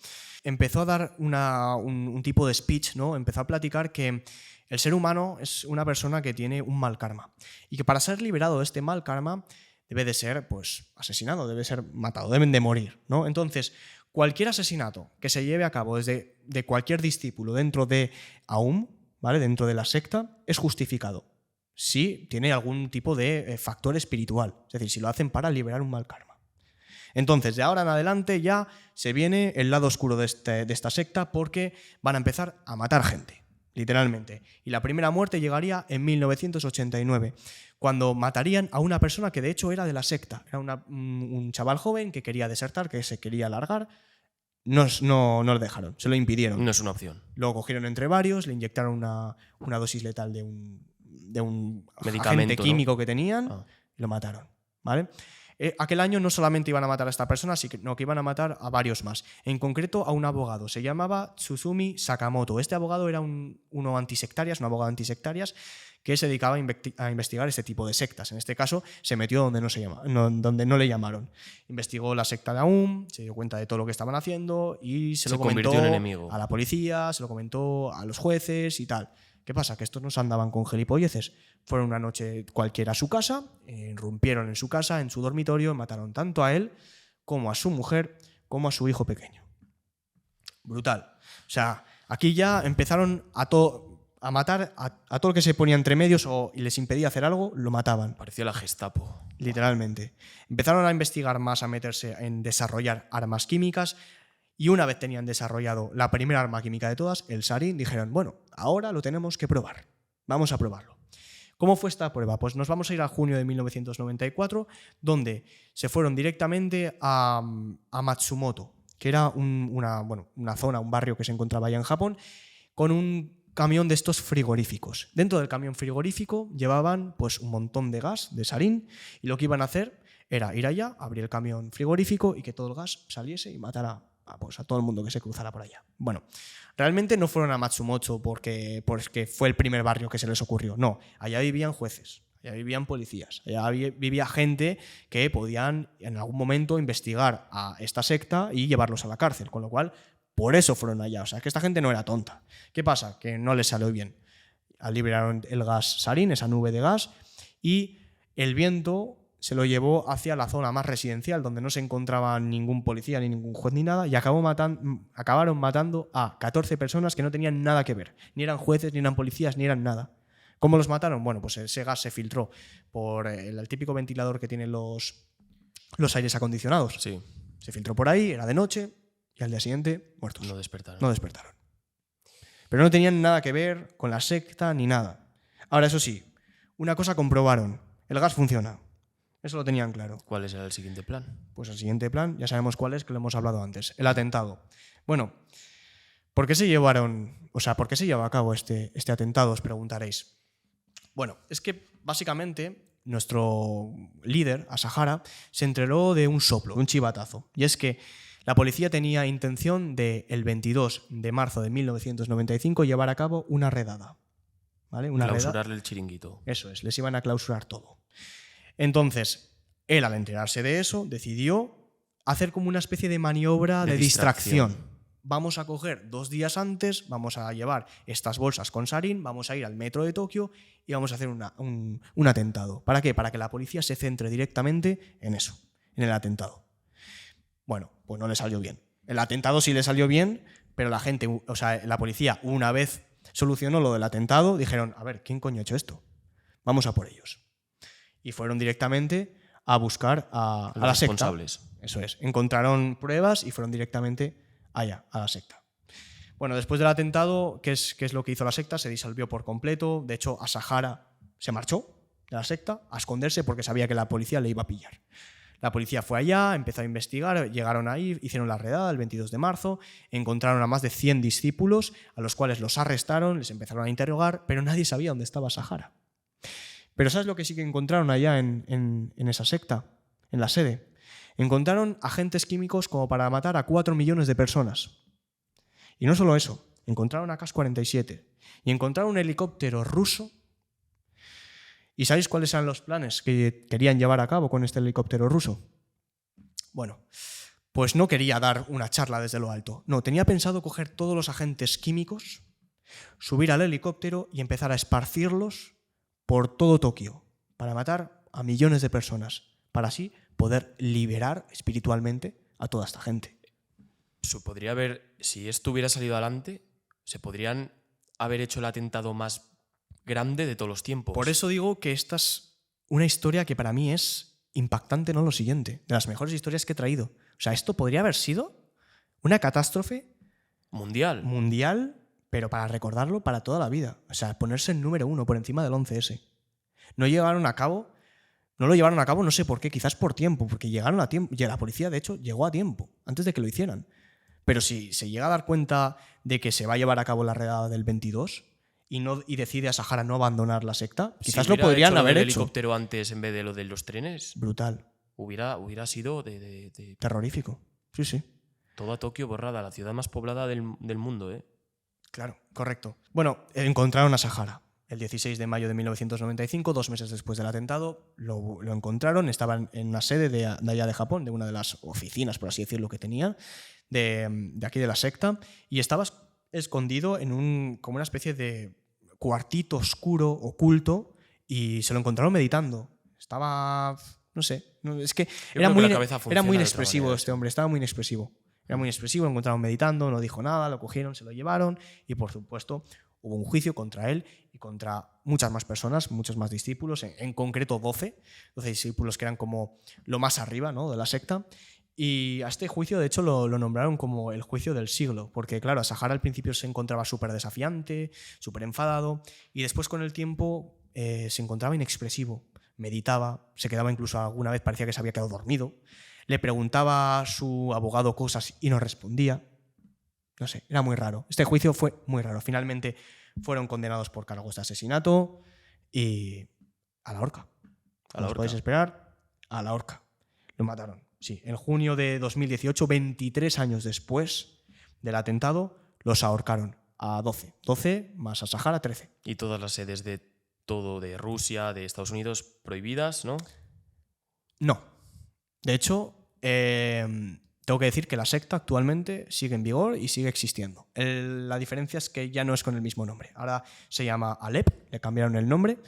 empezó a dar un tipo de speech, ¿no? Empezó a platicar que el ser humano es una persona que tiene un mal karma y que para ser liberado de este mal karma debe de ser, pues, asesinado, debe ser matado, deben de morir, ¿no? Entonces, cualquier asesinato que se lleve a cabo de cualquier discípulo dentro de Aum, ¿vale?, dentro de la secta, es justificado si tiene algún tipo de factor espiritual, es decir, si lo hacen para liberar un mal karma. Entonces, de ahora en adelante ya se viene el lado oscuro de esta secta, porque van a empezar a matar gente, literalmente. Y la primera muerte llegaría en 1989, cuando matarían a una persona que de hecho era de la secta. Era un chaval joven que quería desertar, que se quería largar. No lo dejaron, se lo impidieron. No es una opción. Lo cogieron entre varios, le inyectaron una dosis letal de un agente químico, ¿no?, que tenían, y lo mataron, ¿vale? Aquel año no solamente iban a matar a esta persona, sino que iban a matar a varios más. En concreto a un abogado, se llamaba Tsuzumi Sakamoto. Este abogado era un abogado antisectarias que se dedicaba a investigar este tipo de sectas. En este caso se metió donde no le llamaron. Investigó la secta de Aum, se dio cuenta de todo lo que estaban haciendo y se lo comentó convirtió en enemigo a la policía, se lo comentó a los jueces y tal. ¿Qué pasa? Que estos no se andaban con gilipolleces. Fueron una noche cualquiera a su casa, irrumpieron en su casa, en su dormitorio, mataron tanto a él como a su mujer, como a su hijo pequeño. Brutal. O sea, aquí ya empezaron a matar a todo lo que se ponía entre medios y les impedía hacer algo, lo mataban. Parecía la Gestapo. Literalmente. Empezaron a investigar más, a meterse en desarrollar armas químicas. Y una vez tenían desarrollado la primera arma química de todas, el sarín, dijeron, bueno, ahora lo tenemos que probar. Vamos a probarlo. ¿Cómo fue esta prueba? Pues nos vamos a ir a junio de 1994, donde se fueron directamente a Matsumoto, que era una zona, un barrio que se encontraba allá en Japón, con un camión de estos frigoríficos. Dentro del camión frigorífico llevaban pues un montón de gas, de sarín, y lo que iban a hacer era ir allá, abrir el camión frigorífico y que todo el gas saliese y matara a todo el mundo que se cruzara por allá. Bueno, realmente no fueron a Matsumoto porque fue el primer barrio que se les ocurrió. No, allá vivían jueces, allá vivían policías, allá vivía gente que podían en algún momento investigar a esta secta y llevarlos a la cárcel, con lo cual por eso fueron allá. O sea, que esta gente no era tonta. ¿Qué pasa? Que no les salió bien. Liberaron el gas sarín, esa nube de gas, y el viento se lo llevó hacia la zona más residencial, donde no se encontraba ningún policía, ni ningún juez, ni nada, y acabaron matando a 14 personas que no tenían nada que ver. Ni eran jueces, ni eran policías, ni eran nada. ¿Cómo los mataron? Bueno, pues ese gas se filtró por el típico ventilador que tienen los aires acondicionados. Sí. Se filtró por ahí, era de noche, y al día siguiente, muertos. No despertaron. No despertaron. Pero no tenían nada que ver con la secta ni nada. Ahora, eso sí, una cosa comprobaron. El gas funciona. Eso lo tenían claro. ¿Cuál es el siguiente plan? Pues el siguiente plan, ya sabemos cuál es, que lo hemos hablado antes. El atentado. Bueno, ¿por qué se llevó a cabo este atentado? Os preguntaréis. Bueno, es que básicamente nuestro líder, Asahara, se enteró de un soplo, de un chivatazo. Y es que la policía tenía intención de, el 22 de marzo de 1995, llevar a cabo una redada. ¿Vale? Clausurarle el chiringuito. Eso es, les iban a clausurar todo. Entonces, él, al enterarse de eso, decidió hacer como una especie de maniobra de distracción. Vamos a coger 2 días antes, vamos a llevar estas bolsas con sarín, vamos a ir al metro de Tokio y vamos a hacer un atentado. ¿Para qué? Para que la policía se centre directamente en eso, en el atentado. Bueno, pues no le salió bien. El atentado sí le salió bien, pero la gente, o sea, la policía, una vez solucionó lo del atentado, dijeron, a ver, ¿quién coño ha hecho esto? Vamos a por ellos. Y fueron directamente a buscar a la secta. Eso es. Encontraron pruebas y fueron directamente allá, a la secta. Bueno, después del atentado, ¿qué es lo que hizo la secta? Se disolvió por completo. De hecho, Asahara se marchó de la secta a esconderse porque sabía que la policía le iba a pillar. La policía fue allá, empezó a investigar, llegaron ahí, hicieron la redada el 22 de marzo, encontraron a más de 100 discípulos, a los cuales los arrestaron, les empezaron a interrogar, pero nadie sabía dónde estaba Asahara. Pero ¿sabes lo que sí que encontraron allá en esa secta, en la sede? Encontraron agentes químicos como para matar a 4 millones de personas. Y no solo eso, encontraron a Kas-47 y encontraron un helicóptero ruso. ¿Y sabéis cuáles eran los planes que querían llevar a cabo con este helicóptero ruso? Bueno, pues no quería dar una charla desde lo alto. No, tenía pensado coger todos los agentes químicos, subir al helicóptero y empezar a esparcirlos por todo Tokio para matar a millones de personas, para así poder liberar espiritualmente a toda esta gente. Podría haber, si esto hubiera salido adelante, se podrían haber hecho el atentado más grande de todos los tiempos. Por eso digo que esta es una historia que para mí es impactante, no lo siguiente, de las mejores historias que he traído. O sea, esto podría haber sido una catástrofe mundial, pero para recordarlo para toda la vida. O sea, ponerse en número 1 por encima del 11S. No lo llevaron a cabo, no sé por qué, quizás por tiempo, porque llegaron a tiempo, y la policía, de hecho, llegó a tiempo, antes de que lo hicieran. Pero si se llega a dar cuenta de que se va a llevar a cabo la redada del 22 y decide Asahara no abandonar la secta, quizás lo podrían haber hecho. El helicóptero antes en vez de lo de los trenes. Brutal. Hubiera sido terrorífico. Sí, sí. Toda Tokio borrada, la ciudad más poblada del mundo, ¿eh? Claro, correcto. Bueno, encontraron a Asahara el 16 de mayo de 1995, 2 meses después del atentado. Lo encontraron, estaban en una sede de allá de Japón, de una de las oficinas, por así decirlo, que tenía, de aquí de la secta, y estaba escondido en como una especie de cuartito oscuro, oculto, y se lo encontraron meditando. Estaba, no sé, es que era muy inexpresivo este hombre, estaba muy inexpresivo. Era muy inexpresivo, lo encontraron meditando, no dijo nada, lo cogieron, se lo llevaron y, por supuesto, hubo un juicio contra él y contra muchas más personas, muchos más discípulos, en concreto 12 discípulos que eran como lo más arriba, ¿no?, de la secta. Y a este juicio, de hecho, lo nombraron como el juicio del siglo, porque, claro, Asahara al principio se encontraba súper desafiante, súper enfadado, y después, con el tiempo, se encontraba inexpresivo, meditaba, se quedaba incluso alguna vez, parecía que se había quedado dormido, le preguntaba a su abogado cosas y no respondía. No sé, era muy raro. Este juicio fue muy raro. Finalmente fueron condenados por cargos de asesinato y a la horca. ¿Os podéis esperar? A la horca. Lo mataron. Sí, en junio de 2018, 23 años después del atentado, los ahorcaron a 12. 12 más Asahara, 13. Y todas las sedes de Rusia, de Estados Unidos, prohibidas, ¿no? No. De hecho, tengo que decir que la secta actualmente sigue en vigor y sigue existiendo. La diferencia es que ya no es con el mismo nombre. Ahora se llama Alep, le cambiaron el nombre.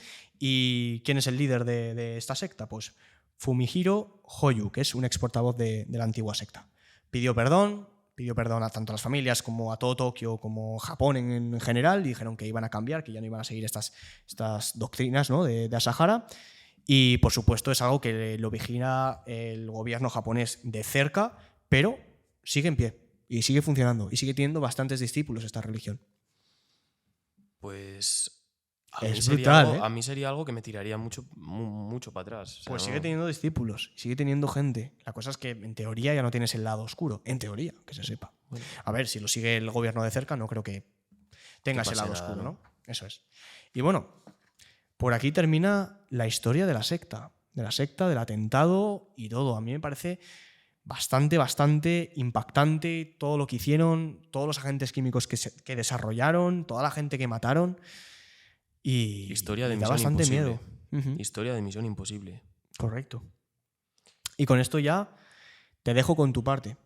¿Y quién es el líder de esta secta? Pues Fumihiro Hoyu, que es un ex portavoz de la antigua secta. Pidió perdón a tanto a las familias como a todo Tokio, como Japón en general, y dijeron que iban a cambiar, que ya no iban a seguir estas doctrinas, ¿no?, de Asahara. Y, por supuesto, es algo que lo vigila el gobierno japonés de cerca, pero sigue en pie y sigue funcionando y sigue teniendo bastantes discípulos esta religión. Pues es brutal, a mí sería algo que me tiraría mucho para atrás. O sea, pues sigue teniendo discípulos, sigue teniendo gente. La cosa es que, en teoría, ya no tienes el lado oscuro. En teoría, que se sepa. Bueno. A ver, si lo sigue el gobierno de cerca, no creo que tengas el lado oscuro, ¿no? Eso es. Y bueno, por aquí termina la historia de la secta, del atentado y todo. A mí me parece bastante impactante todo lo que hicieron, todos los agentes químicos que desarrollaron, toda la gente que mataron. Y Historia de da Misión bastante Imposible. miedo. Historia de Misión Imposible. Correcto. Y con esto ya te dejo con tu parte.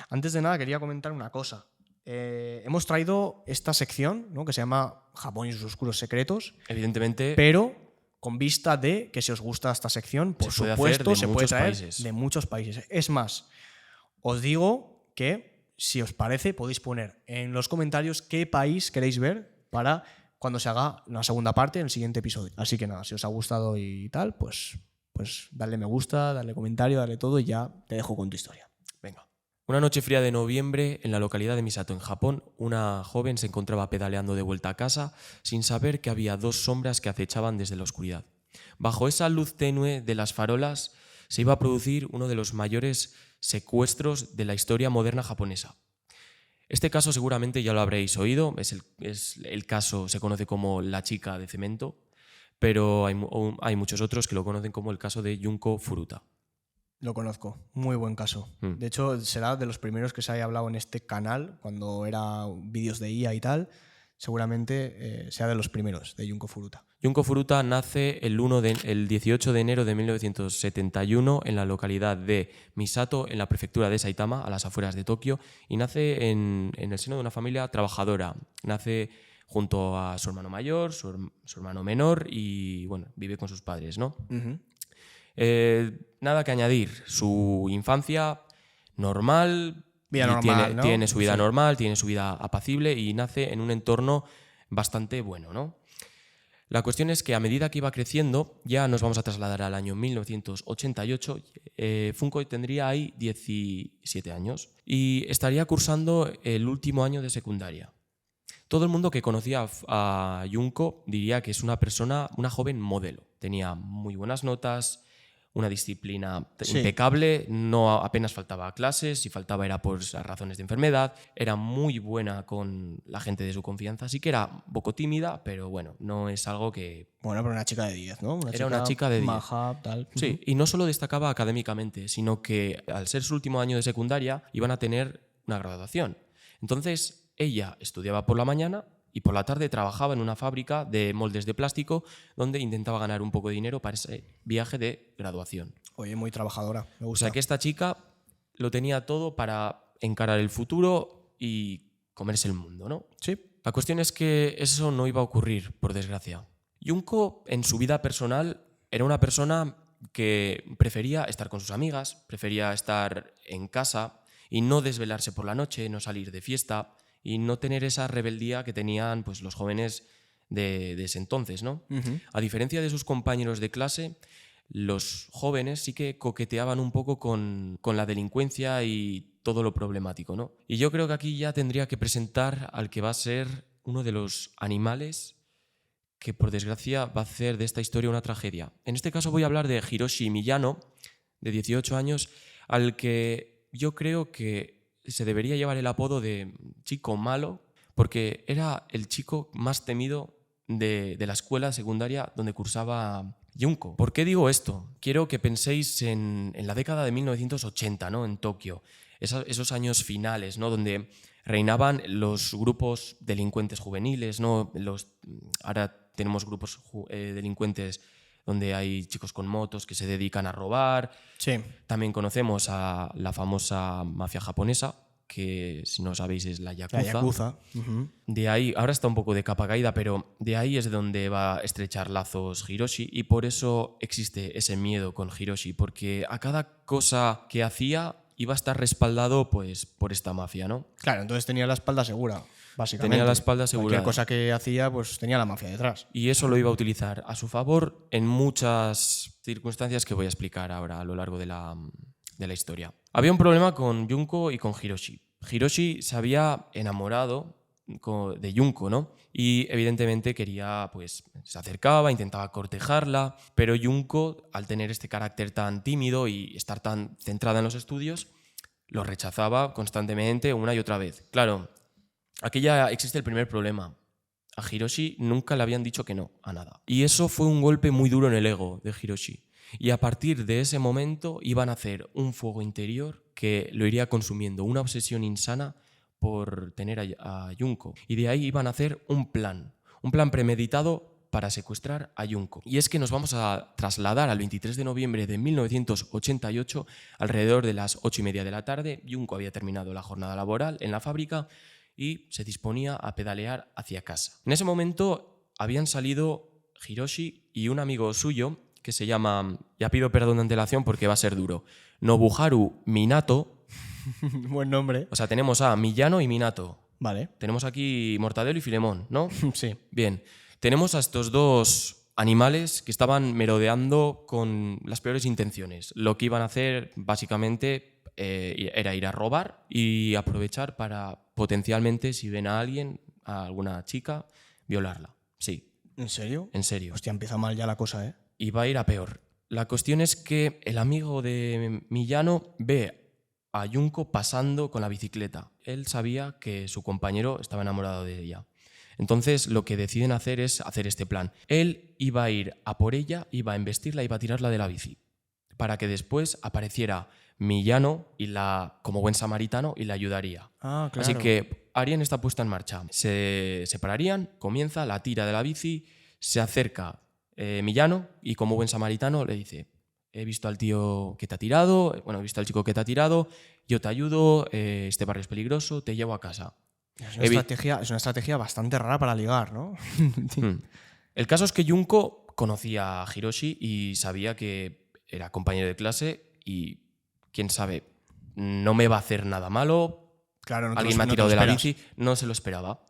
Antes de nada quería comentar una cosa. Hemos traído esta sección, ¿no?, que se llama Japón y sus oscuros secretos, Evidentemente, pero con vista de que si os gusta esta sección, por Se puede hacer supuesto, de se puede muchos traer países. de muchos países. Es más, os digo que, si os parece, podéis poner en los comentarios qué país queréis ver para cuando se haga una segunda parte en el siguiente episodio. Así que nada, si os ha gustado y tal, pues dadle me gusta, darle comentario, darle todo y ya te dejo con tu historia. venga. Una noche fría de noviembre, en la localidad de Misato, en Japón, una joven se encontraba pedaleando de vuelta a casa sin saber que había dos sombras que acechaban desde la oscuridad. Bajo esa luz tenue de las farolas se iba a producir uno de los mayores secuestros de la historia moderna japonesa. Este caso seguramente ya lo habréis oído, es el caso, se conoce como la chica de cemento, pero hay muchos otros que lo conocen como el caso de Junko Furuta. Lo conozco, muy buen caso. De hecho, será de los primeros que se haya hablado en este canal, cuando era vídeos de IA y tal. Seguramente sea de los primeros, de Junko Furuta. Junko Furuta nace el 18 de enero de 1971 en la localidad de Misato, en la prefectura de Saitama, a las afueras de Tokio, y nace en el seno de una familia trabajadora. Nace junto a su hermano mayor, su hermano menor y bueno, vive con sus padres, ¿no? Nada que añadir. Su infancia normal, Vida normal, ¿no? tiene su vida Sí. normal, tiene su vida apacible y nace en un entorno bastante bueno, ¿no? La cuestión es que a medida que iba creciendo, ya nos vamos a trasladar al año 1988, Funko tendría ahí 17 años y estaría cursando el último año de secundaria. Todo el mundo que conocía a Junko diría que es una joven modelo. Tenía muy buenas notas, una disciplina impecable, no apenas faltaba a clases, si faltaba era por razones de enfermedad, era muy buena con la gente de su confianza, sí que era un poco tímida, pero bueno, no es algo que... Bueno, pero una chica de 10, ¿no? Era una chica de 10. Maja, tal. Sí, y no solo destacaba académicamente, sino que al ser su último año de secundaria iban a tener una graduación. Entonces ella estudiaba por la mañana y por la tarde trabajaba en una fábrica de moldes de plástico donde intentaba ganar un poco de dinero para ese viaje de graduación. Oye, muy trabajadora, me O gusta. sea que esta chica lo tenía todo para encarar el futuro y comerse el mundo, ¿no? Sí. La cuestión es que eso no iba a ocurrir, por desgracia. Junko, en su vida personal, era una persona que prefería estar con sus amigas, prefería estar en casa y no desvelarse por la noche, no salir de fiesta y no tener esa rebeldía que tenían pues, los jóvenes de ese entonces, ¿no? A diferencia de sus compañeros de clase, los jóvenes sí que coqueteaban un poco con la delincuencia y todo lo problemático, ¿no? Y yo creo que aquí ya tendría que presentar al que va a ser uno de los animales que por desgracia va a hacer de esta historia una tragedia. En este caso voy a hablar de Hiroshi Miyano, de 18 años, al que yo creo que se debería llevar el apodo de chico malo, porque era el chico más temido de la escuela secundaria donde cursaba Junko. ¿Por qué digo esto? Quiero que penséis en la década de 1980, ¿no? En Tokio, esos años finales, ¿no? Donde reinaban los grupos delincuentes juveniles, ¿no? Ahora tenemos grupos delincuentes donde hay chicos con motos que se dedican a robar. Sí. También conocemos a la famosa mafia japonesa, que si no sabéis es la Yakuza. La Yakuza. De ahí, ahora está un poco de capa caída, pero de ahí es de donde va a estrechar lazos Hiroshi y por eso existe ese miedo con Hiroshi, porque a cada cosa que hacía iba a estar respaldado pues, por esta mafia, ¿no? Claro, entonces tenía la espalda segura, básicamente. Tenía la espalda segura. Cualquier cosa que hacía, pues tenía la mafia detrás. Y eso lo iba a utilizar a su favor en muchas circunstancias que voy a explicar ahora a lo largo de la historia. Había un problema con Junko y con Hiroshi. Hiroshi se había enamorado de Junko, ¿no? Y evidentemente quería, pues, se acercaba, intentaba cortejarla, pero Junko, al tener este carácter tan tímido y estar tan centrada en los estudios, lo rechazaba constantemente una y otra vez. Claro, aquí ya existe el primer problema. A Hiroshi nunca le habían dicho que no a nada. Y eso fue un golpe muy duro en el ego de Hiroshi. Y a partir de ese momento iban a hacer un fuego interior que lo iría consumiendo, una obsesión insana por tener a Junko. Y de ahí iban a hacer un plan premeditado para secuestrar a Junko. Y es que nos vamos a trasladar al 23 de noviembre de 1988, alrededor de las 8:30 de la tarde. Junko había terminado la jornada laboral en la fábrica y se disponía a pedalear hacia casa. En ese momento habían salido Hiroshi y un amigo suyo que se llama, ya pido perdón de antelación porque va a ser duro, Nobuharu Minato. Buen nombre. O sea, tenemos a Miyano y Minato. Vale. Tenemos aquí Mortadelo y Filemón, ¿no? Sí. Bien. Tenemos a estos dos animales que estaban merodeando con las peores intenciones. Lo que iban a hacer, básicamente, era ir a robar y aprovechar para potencialmente, si ven a alguien, a alguna chica, violarla. Sí. ¿En serio? En serio. Hostia, empieza mal ya la cosa, ¿eh? Y va a ir a peor. La cuestión es que el amigo de Miyano ve a Junko pasando con la bicicleta. Él sabía que su compañero estaba enamorado de ella. Entonces lo que deciden hacer es hacer este plan. Él iba a ir a por ella, iba a embestirla, iba a tirarla de la bici, para que después apareciera Miyano como buen samaritano y la ayudaría. Ah, claro. Así que harían esta puesta en marcha. Se separarían, comienza, la tira de la bici, se acerca Miyano y como buen samaritano le dice: he visto al tío que te ha tirado, he visto al chico que te ha tirado, yo te ayudo, este barrio es peligroso, te llevo a casa. Es una estrategia bastante rara para ligar, ¿no? El caso es que Junko conocía a Hiroshi y sabía que era compañero de clase y, quién sabe, no me va a hacer nada malo. Claro, alguien me ha tirado de la bici, no se lo esperaba.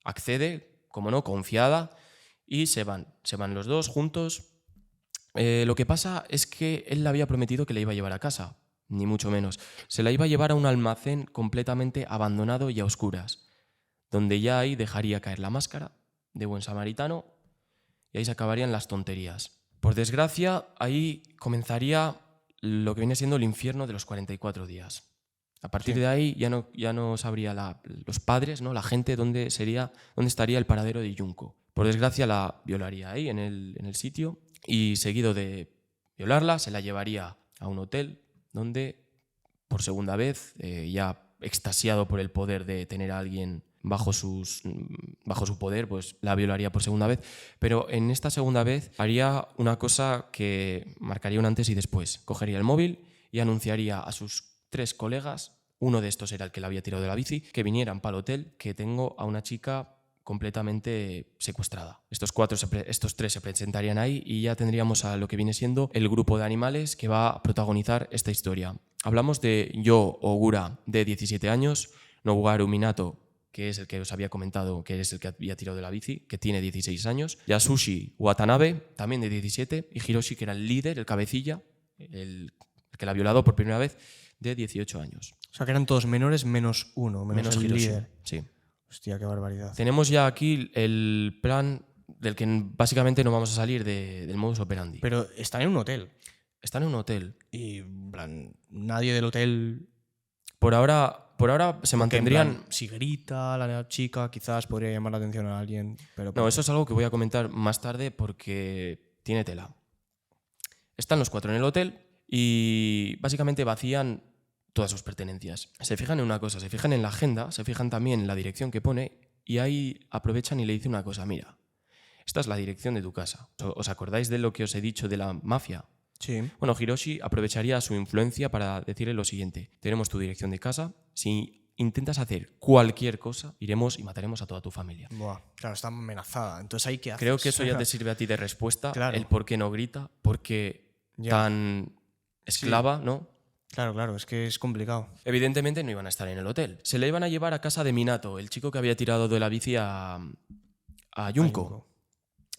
Accede, como no, confiada, y se van los dos juntos. Lo que pasa es que él le había prometido que le iba a llevar a casa, ni mucho menos. Se la iba a llevar a un almacén completamente abandonado y a oscuras, donde ya ahí dejaría caer la máscara de buen samaritano y ahí se acabarían las tonterías. Por desgracia, ahí comenzaría lo que viene siendo el infierno de los 44 días. A partir de ahí ya no sabría los padres, ¿no? La gente dónde estaría el paradero de Junko. Por desgracia la violaría ahí en el sitio y seguido de violarla se la llevaría a un hotel donde por segunda vez, ya extasiado por el poder de tener a alguien bajo su poder, pues la violaría por segunda vez. Pero en esta segunda vez haría una cosa que marcaría un antes y después. Cogería el móvil y anunciaría a sus 3 colegas, uno de estos era el que la había tirado de la bici, que vinieran para el hotel, que tengo a una chica completamente secuestrada. Estos 3 se presentarían ahí y ya tendríamos a lo que viene siendo el grupo de animales que va a protagonizar esta historia. Hablamos de Yo Ogura, de 17 años, Nobuharu Minato, que es el que os había comentado, que es el que había tirado de la bici, que tiene 16 años, Yasushi Watanabe, también de 17, y Hiroshi, que era el líder, el cabecilla, el que la ha violado por primera vez, de 18 años. O sea, que eran todos menores menos uno, menos el Hiroshi, líder. sí. Hostia, qué barbaridad. Tenemos ya aquí el plan del que básicamente no vamos a salir del modus operandi. Pero están en un hotel. Están en un hotel. Y, en plan, nadie del hotel... Por ahora se mantendrían... En plan, si grita la chica, quizás podría llamar la atención a alguien. Pero No, eso es algo que voy a comentar más tarde porque tiene tela. Están los 4 en el hotel y básicamente vacían todas sus pertenencias. Se fijan en una cosa, se fijan en la agenda, se fijan también en la dirección que pone y ahí aprovechan y le dicen una cosa: mira, esta es la dirección de tu casa. ¿Os acordáis de lo que os he dicho de la mafia? Sí. Bueno, Hiroshi aprovecharía su influencia para decirle lo siguiente: tenemos tu dirección de casa, si intentas hacer cualquier cosa, iremos y mataremos a toda tu familia. Buah, claro, está amenazada. Entonces, ¿ahí qué haces? Creo que eso ya te sirve a ti de respuesta, Claro. el por qué no grita, por qué tan esclava, ¿no? Claro, es que es complicado. Evidentemente no iban a estar en el hotel. Se le iban a llevar a casa de Minato, el chico que había tirado de la bici a Junko.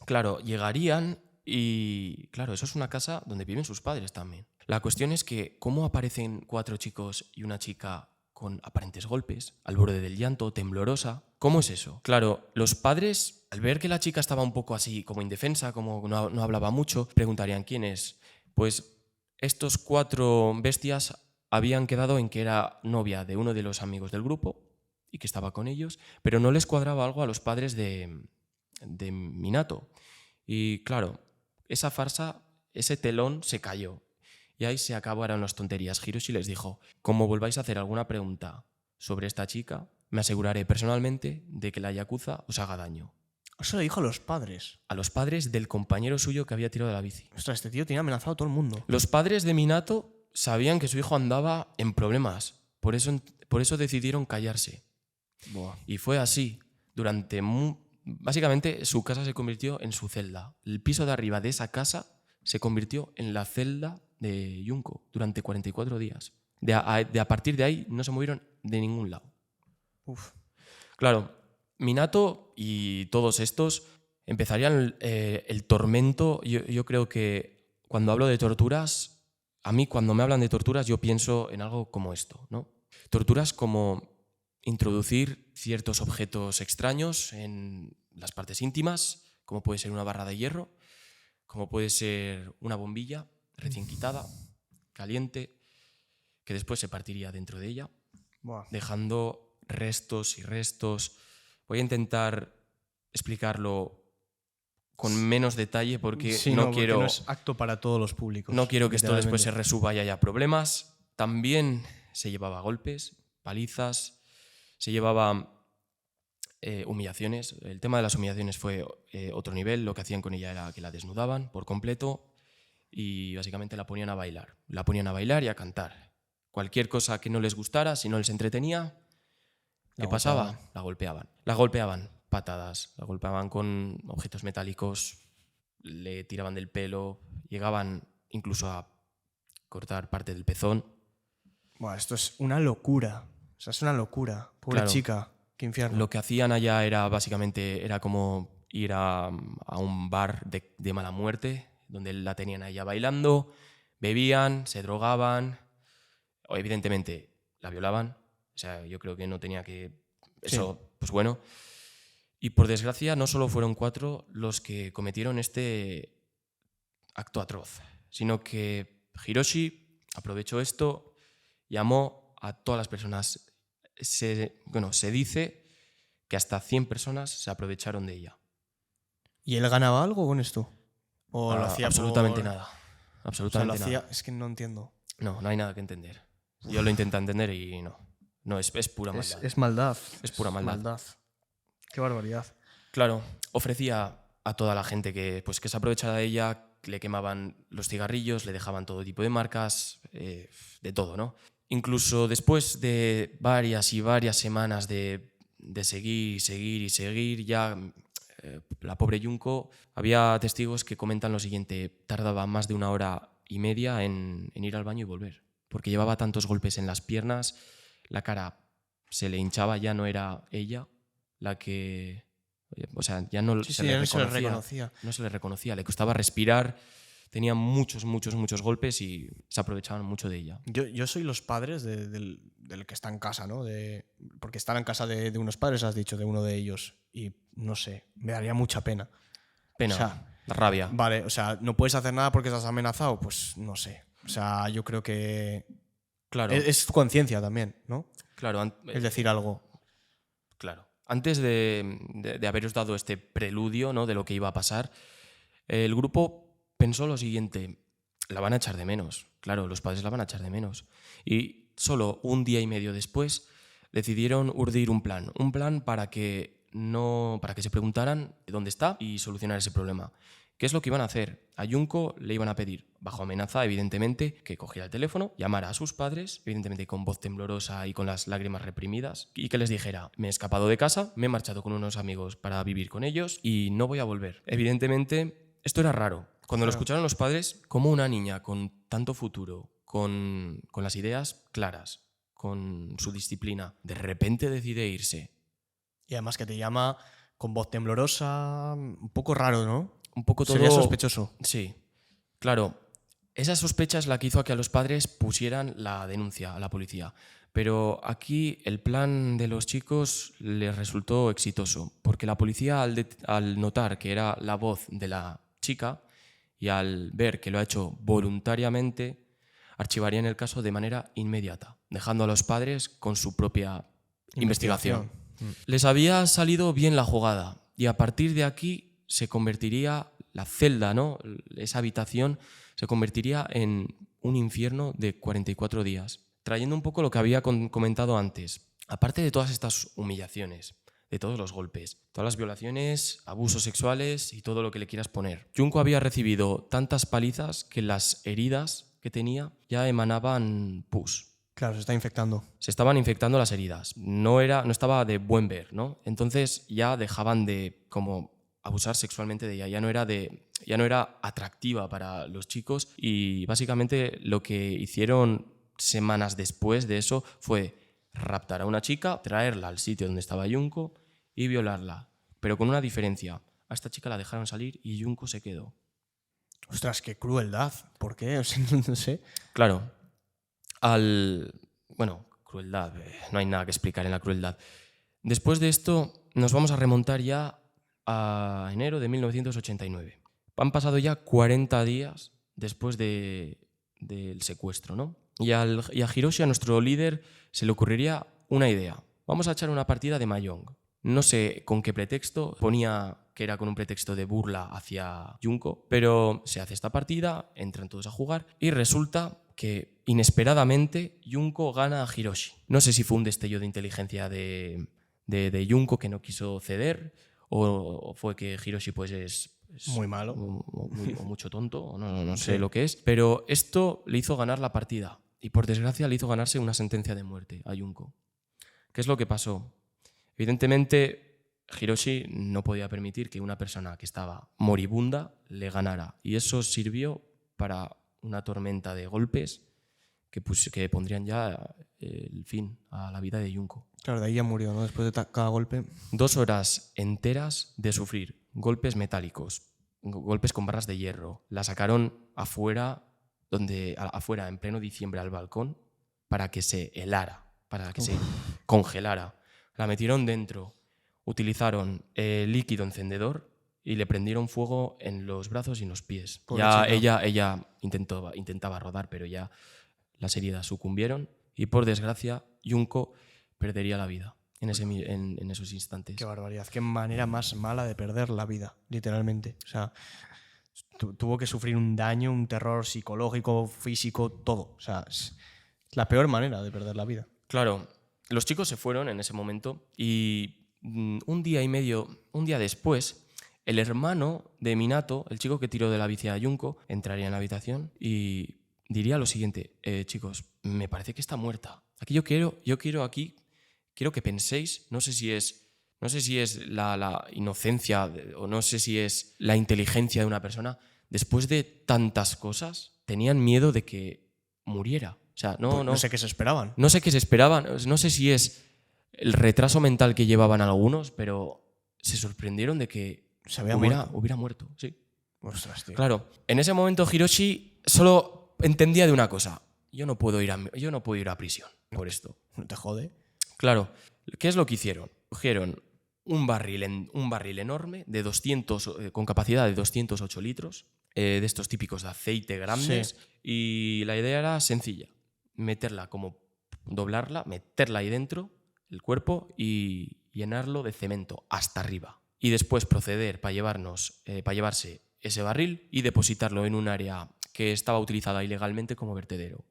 Claro, llegarían y... Claro, eso es una casa donde viven sus padres también. La cuestión es que, ¿cómo aparecen 4 chicos y una chica con aparentes golpes, al borde del llanto, temblorosa? ¿Cómo es eso? Claro, los padres, al ver que la chica estaba un poco así, como indefensa, como no hablaba mucho, preguntarían: ¿quién es? Pues estos 4 bestias habían quedado en que era novia de uno de los amigos del grupo y que estaba con ellos, pero no les cuadraba algo a los padres de Minato. Y claro, esa farsa, ese telón se cayó. Y ahí se acabaron las tonterías. Hiroshi les dijo, como volváis a hacer alguna pregunta sobre esta chica, me aseguraré personalmente de que la yakuza os haga daño. Eso le dijo a los padres. A los padres del compañero suyo que había tirado de la bici. Ostras, este tío tiene amenazado a todo el mundo. Los padres de Minato sabían que su hijo andaba en problemas. Por eso decidieron callarse. Buah. Y fue así. Básicamente su casa se convirtió en su celda. El piso de arriba de esa casa se convirtió en la celda de Junko durante 44 días. A partir de ahí no se movieron de ningún lado. Uf. Claro, Minato y todos estos empezarían el tormento. Yo creo que cuando hablo de torturas, a mí cuando me hablan de torturas yo pienso en algo como esto, ¿no? Torturas como introducir ciertos objetos extraños en las partes íntimas, como puede ser una barra de hierro, como puede ser una bombilla recién quitada, caliente, que después se partiría dentro de ella, Buah. dejando restos y restos. Voy a intentar explicarlo con menos detalle porque Sí, no porque quiero... no es apto para todos los públicos. No quiero que esto después se literalmente. resuba y haya problemas. También se llevaba golpes, palizas, se llevaba humillaciones. El tema de las humillaciones fue otro nivel. Lo que hacían con ella era que la desnudaban por completo y básicamente la ponían a bailar. La ponían a bailar y a cantar. Cualquier cosa que no les gustara, si no les entretenía, ¿qué pasaba? La golpeaban. La golpeaban, patadas, la golpeaban con objetos metálicos, le tiraban del pelo, llegaban incluso a cortar parte del pezón. Buah, esto es una locura. O sea, es una locura. Pobre Claro. chica. Qué infierno. Lo que hacían allá era básicamente era como ir a un bar de mala muerte, donde la tenían a ella bailando, bebían, se drogaban, o evidentemente la violaban. O sea, yo creo que no tenía que... Eso, pues bueno. Y por desgracia no solo fueron 4 los que cometieron este acto atroz, sino que Hiroshi aprovechó esto, llamó a todas las personas. Se dice que hasta 100 personas se aprovecharon de ella. ¿Y él ganaba algo con esto? ¿O lo hacía absolutamente por... nada. O sea, Absolutamente lo hacía... nada. Es que no entiendo. No hay nada que entender. Yo lo intento entender y no. No, es pura maldad. Es maldad. Es pura maldad. Qué barbaridad. Claro, ofrecía a toda la gente que se aprovechara de ella, le quemaban los cigarrillos, le dejaban todo tipo de marcas, de todo, ¿no? Incluso después de varias y varias semanas de seguir, ya la pobre Junko, había testigos que comentan lo siguiente: tardaba más de 1 hora y media en ir al baño y volver, porque llevaba tantos golpes en las piernas, la cara se le hinchaba, ya no era ella la que... O sea, ya no se le reconocía. No se le reconocía, le costaba respirar, tenía muchos golpes y se aprovechaban mucho de ella. Yo soy los padres del que está en casa, ¿no? Porque están en casa de unos padres, has dicho, de uno de ellos. Y no sé, me daría mucha pena. Pena, O sea, rabia. Vale, o sea, no puedes hacer nada porque estás amenazado, pues no sé. O sea, yo creo que Claro, es conciencia también, ¿no? claro, Es decir algo. claro. Antes de haberos dado este preludio, ¿no?, de lo que iba a pasar, el grupo pensó lo siguiente: la van a echar de menos. Claro, los padres la van a echar de menos. Y solo 1 día y medio después decidieron urdir un plan para que se preguntaran dónde está y solucionar ese problema. ¿Qué es lo que iban a hacer? A Junko le iban a pedir, bajo amenaza, evidentemente, que cogiera el teléfono, llamara a sus padres, evidentemente con voz temblorosa y con las lágrimas reprimidas, y que les dijera: me he escapado de casa, me he marchado con unos amigos para vivir con ellos y no voy a volver. Evidentemente, esto era raro. Cuando lo escucharon los padres, como una niña con tanto futuro, con las ideas claras, con su disciplina, de repente decide irse. Y además que te llama con voz temblorosa, un poco raro, ¿no? Un poco todo... Sería sospechoso. Sí, claro. Esa sospecha es la que hizo a que a los padres pusieran la denuncia a la policía. Pero aquí el plan de los chicos les resultó exitoso, porque la policía, al notar que era la voz de la chica y al ver que lo ha hecho voluntariamente, archivarían el caso de manera inmediata, dejando a los padres con su propia investigación. Les había salido bien la jugada y a partir de aquí se convertiría la celda, ¿no? Esa habitación se convertiría en un infierno de 44 días. Trayendo un poco lo que había comentado antes, aparte de todas estas humillaciones, de todos los golpes, todas las violaciones, abusos sexuales y todo lo que le quieras poner, Junko había recibido tantas palizas que las heridas que tenía ya emanaban pus. Claro, se está infectando. Se estaban infectando las heridas. No estaba de buen ver, ¿no? Entonces ya dejaban de como abusar sexualmente de ella. Ya no era atractiva para los chicos y básicamente lo que hicieron semanas después de eso fue raptar a una chica, traerla al sitio donde estaba Junko y violarla. Pero con una diferencia. A esta chica la dejaron salir y Junko se quedó. Ostras, qué crueldad. ¿Por qué? O sea, no sé. Claro. Bueno, crueldad. No hay nada que explicar en la crueldad. Después de esto nos vamos a remontar ya a enero de 1989. Han pasado ya 40 días después del secuestro, ¿no? Y a Hiroshi, a nuestro líder, se le ocurriría una idea. Vamos a echar una partida de Mahjong. No sé con qué pretexto, ponía que era con un pretexto de burla hacia Junko, pero se hace esta partida, entran todos a jugar y resulta que inesperadamente Junko gana a Hiroshi. No sé si fue un destello de inteligencia de Junko que no quiso ceder o fue que Hiroshi pues es muy malo o mucho tonto, o no sé lo que es, pero esto le hizo ganar la partida y por desgracia le hizo ganarse una sentencia de muerte a Junko. ¿Qué es lo que pasó? Evidentemente, Hiroshi no podía permitir que una persona que estaba moribunda le ganara. Y eso sirvió para una tormenta de golpes que pondrían ya el fin a la vida de Junko. Claro, de ahí ya murió, ¿no? Después de cada golpe. 2 horas enteras de sufrir golpes metálicos, golpes con barras de hierro. La sacaron afuera, en pleno diciembre, al balcón, para que se helara, para que se congelara. La metieron dentro, utilizaron líquido encendedor y le prendieron fuego en los brazos y en los pies. Ya ella intentaba rodar, pero ya las heridas sucumbieron y por desgracia Junko perdería la vida en esos instantes. Qué barbaridad, qué manera más mala de perder la vida, literalmente. O sea, tuvo que sufrir un daño, un terror psicológico, físico, todo. O sea, es la peor manera de perder la vida. Claro. Los chicos se fueron en ese momento y un día después, el hermano de Minato, el chico que tiró de la bici a Junko, entraría en la habitación y diría lo siguiente: chicos, me parece que está muerta. Aquí yo quiero que penséis, no sé si es la inocencia o no sé si es la inteligencia de una persona, después de tantas cosas, tenían miedo de que muriera. O sea, no sé qué se esperaban. No sé qué se esperaban. No sé si es el retraso mental que llevaban algunos, pero se sorprendieron de que hubiera muerto. Sí. Ostras, tío. Claro. En ese momento Hiroshi solo entendía de una cosa: yo no puedo ir a prisión por esto. ¿No te jode? Claro. ¿Qué es lo que hicieron? Cogieron un barril enorme de 200, con capacidad de 208 litros, de estos típicos de aceite grandes, y la idea era sencilla: doblarla, meterla ahí dentro, el cuerpo, y llenarlo de cemento hasta arriba. Y después proceder para llevarse ese barril y depositarlo en un área que estaba utilizada ilegalmente como vertedero,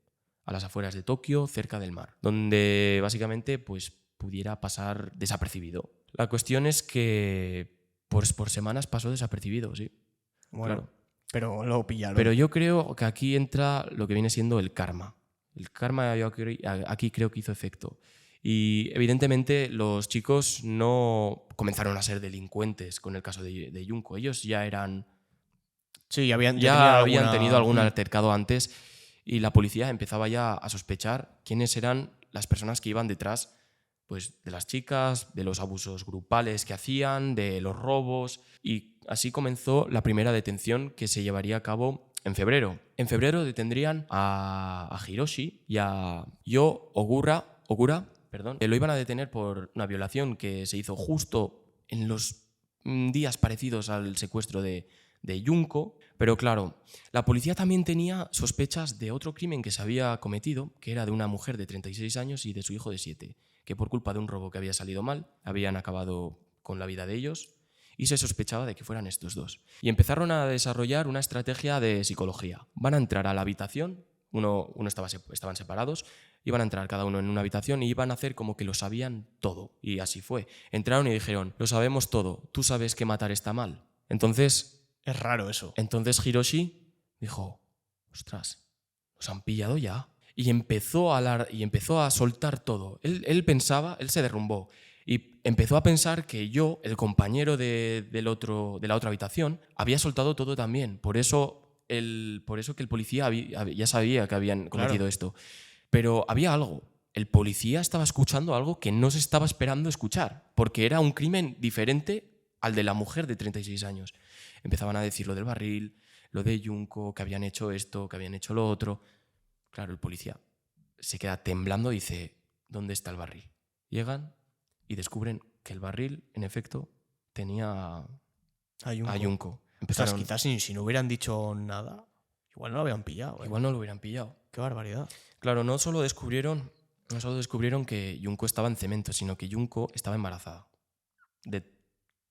a las afueras de Tokio, cerca del mar, donde básicamente pues pudiera pasar desapercibido. La cuestión es que por semanas pasó desapercibido, sí. Bueno, claro. Pero lo pillaron. Pero yo creo que aquí entra lo que viene siendo el karma. El karma aquí creo que hizo efecto. Y evidentemente los chicos no comenzaron a ser delincuentes con el caso de Junko. Ellos ya eran... Sí, habían tenido algún altercado antes y la policía empezaba ya a sospechar quiénes eran las personas que iban detrás, pues, de las chicas, de los abusos grupales que hacían, de los robos, y así comenzó la primera detención que se llevaría a cabo en febrero. En febrero detendrían a Hiroshi y a Yo Ogura, lo iban a detener por una violación que se hizo justo en los días parecidos al secuestro de de Junko, pero claro, la policía también tenía sospechas de otro crimen que se había cometido, que era de una mujer de 36 años y de su hijo de 7, que por culpa de un robo que había salido mal, habían acabado con la vida de ellos y se sospechaba de que fueran estos dos. Y empezaron a desarrollar una estrategia de psicología. Van a entrar a la habitación, estaban separados, iban a entrar cada uno en una habitación y iban a hacer como que lo sabían todo. Y así fue. Entraron y dijeron, lo sabemos todo, tú sabes que matar está mal. Entonces Es raro eso. Hiroshi dijo, ostras, nos han pillado ya. Y empezó a soltar todo. Él pensaba, él se derrumbó y empezó a pensar que yo, el compañero de la otra habitación, había soltado todo también. Por eso que el policía ya sabía que habían cometido esto. Pero había algo. El policía estaba escuchando algo que no se estaba esperando escuchar, porque era un crimen diferente al de la mujer de 36 años. Empezaban a decir lo del barril, lo de Junko, que habían hecho esto, que habían hecho lo otro. Claro, el policía se queda temblando y dice, ¿dónde está el barril? Llegan y descubren que el barril, en efecto, tenía a Junko. Ostras, quizás si no hubieran dicho nada, igual no lo habían pillado. Igual no lo hubieran pillado. Qué barbaridad. Claro, no solo descubrieron que Junko estaba en cemento, sino que Junko estaba embarazada. De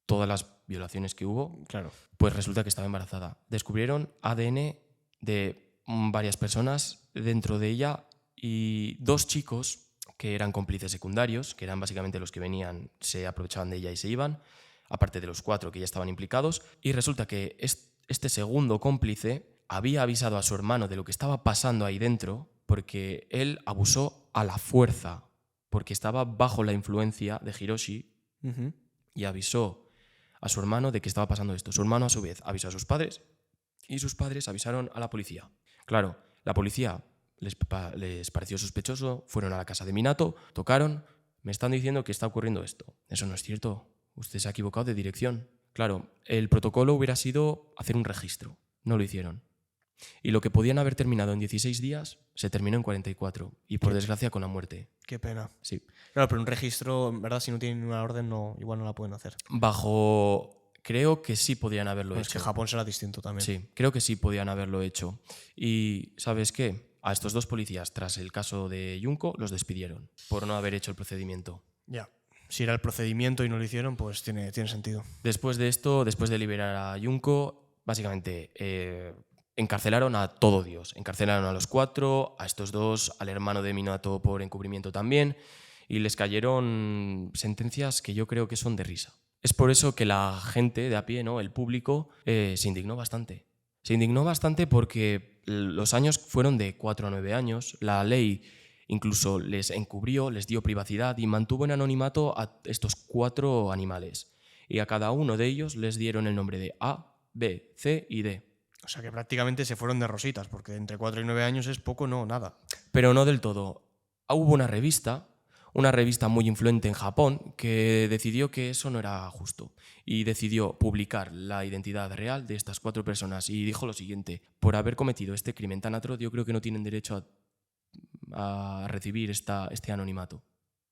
todas las violaciones que hubo, Claro. pues resulta que estaba embarazada. Descubrieron ADN de varias personas dentro de ella y 2 chicos que eran cómplices secundarios, que eran básicamente los que venían, se aprovechaban de ella y se iban, aparte de los 4 que ya estaban implicados. Y resulta que este segundo cómplice había avisado a su hermano de lo que estaba pasando ahí dentro porque él abusó a la fuerza, porque estaba bajo la influencia de Hiroshi y avisó a su hermano de que estaba pasando esto. Su hermano, a su vez, avisó a sus padres y sus padres avisaron a la policía. Claro, la policía les pareció sospechoso, fueron a la casa de Minato, tocaron, me están diciendo que está ocurriendo esto. Eso no es cierto, usted se ha equivocado de dirección. Claro, el protocolo hubiera sido hacer un registro, no lo hicieron. Y lo que podían haber terminado en 16 días se terminó en 44 y por desgracia con la muerte. Qué pena. Sí. Claro, pero un registro, en verdad, si no tienen una orden, igual no la pueden hacer. Creo que sí podían haberlo Bueno, hecho. es que Japón será distinto también. Sí, creo que sí podían haberlo hecho. Y ¿sabes qué? A estos 2 policías, tras el caso de Junko, los despidieron por no haber hecho el procedimiento. Ya. Si era el procedimiento y no lo hicieron, pues tiene sentido. Después de esto, después de liberar a Junko, básicamente encarcelaron a todo Dios. Encarcelaron a los 4, a estos 2, al hermano de Minato por encubrimiento también, y les cayeron sentencias que yo creo que son de risa. Es por eso que la gente de a pie, ¿no? El público, se indignó bastante. Se indignó bastante porque los años fueron de 4 a 9 años. La ley incluso les encubrió, les dio privacidad y mantuvo en anonimato a estos 4 animales. Y a cada uno de ellos les dieron el nombre de A, B, C y D. O sea que prácticamente se fueron de rositas, porque entre 4 y 9 años es poco, no, nada. Pero no del todo. Hubo una revista muy influente en Japón, que decidió que eso no era justo y decidió publicar la identidad real de estas 4 personas y dijo lo siguiente: por haber cometido este crimen tan atroz, yo creo que no tienen derecho a recibir este anonimato.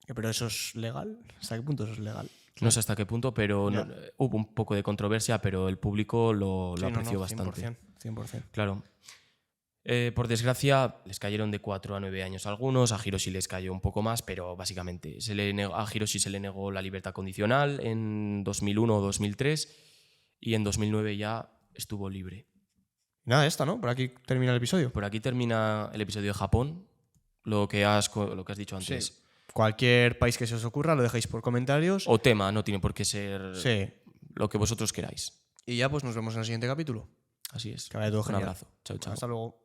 ¿Pero eso es legal? ¿Hasta qué punto eso es legal? No sé hasta qué punto, pero hubo un poco de controversia, pero el público lo apreció 100%, bastante. 100%. Claro. Por desgracia, les cayeron de 4 a 9 años algunos, a Hiroshi les cayó un poco más, pero básicamente a Hiroshi se le negó la libertad condicional en 2001 o 2003 y en 2009 ya estuvo libre. Nada, ¿no? Por aquí termina el episodio. Por aquí termina el episodio de Japón, lo que has dicho antes. Sí. Cualquier país que se os ocurra lo dejáis por comentarios. O tema, no tiene por qué ser Sí. lo que vosotros queráis. Y ya pues nos vemos en el siguiente capítulo. Así es. Que vaya todo Un genial. abrazo. Chao, chao. Hasta luego.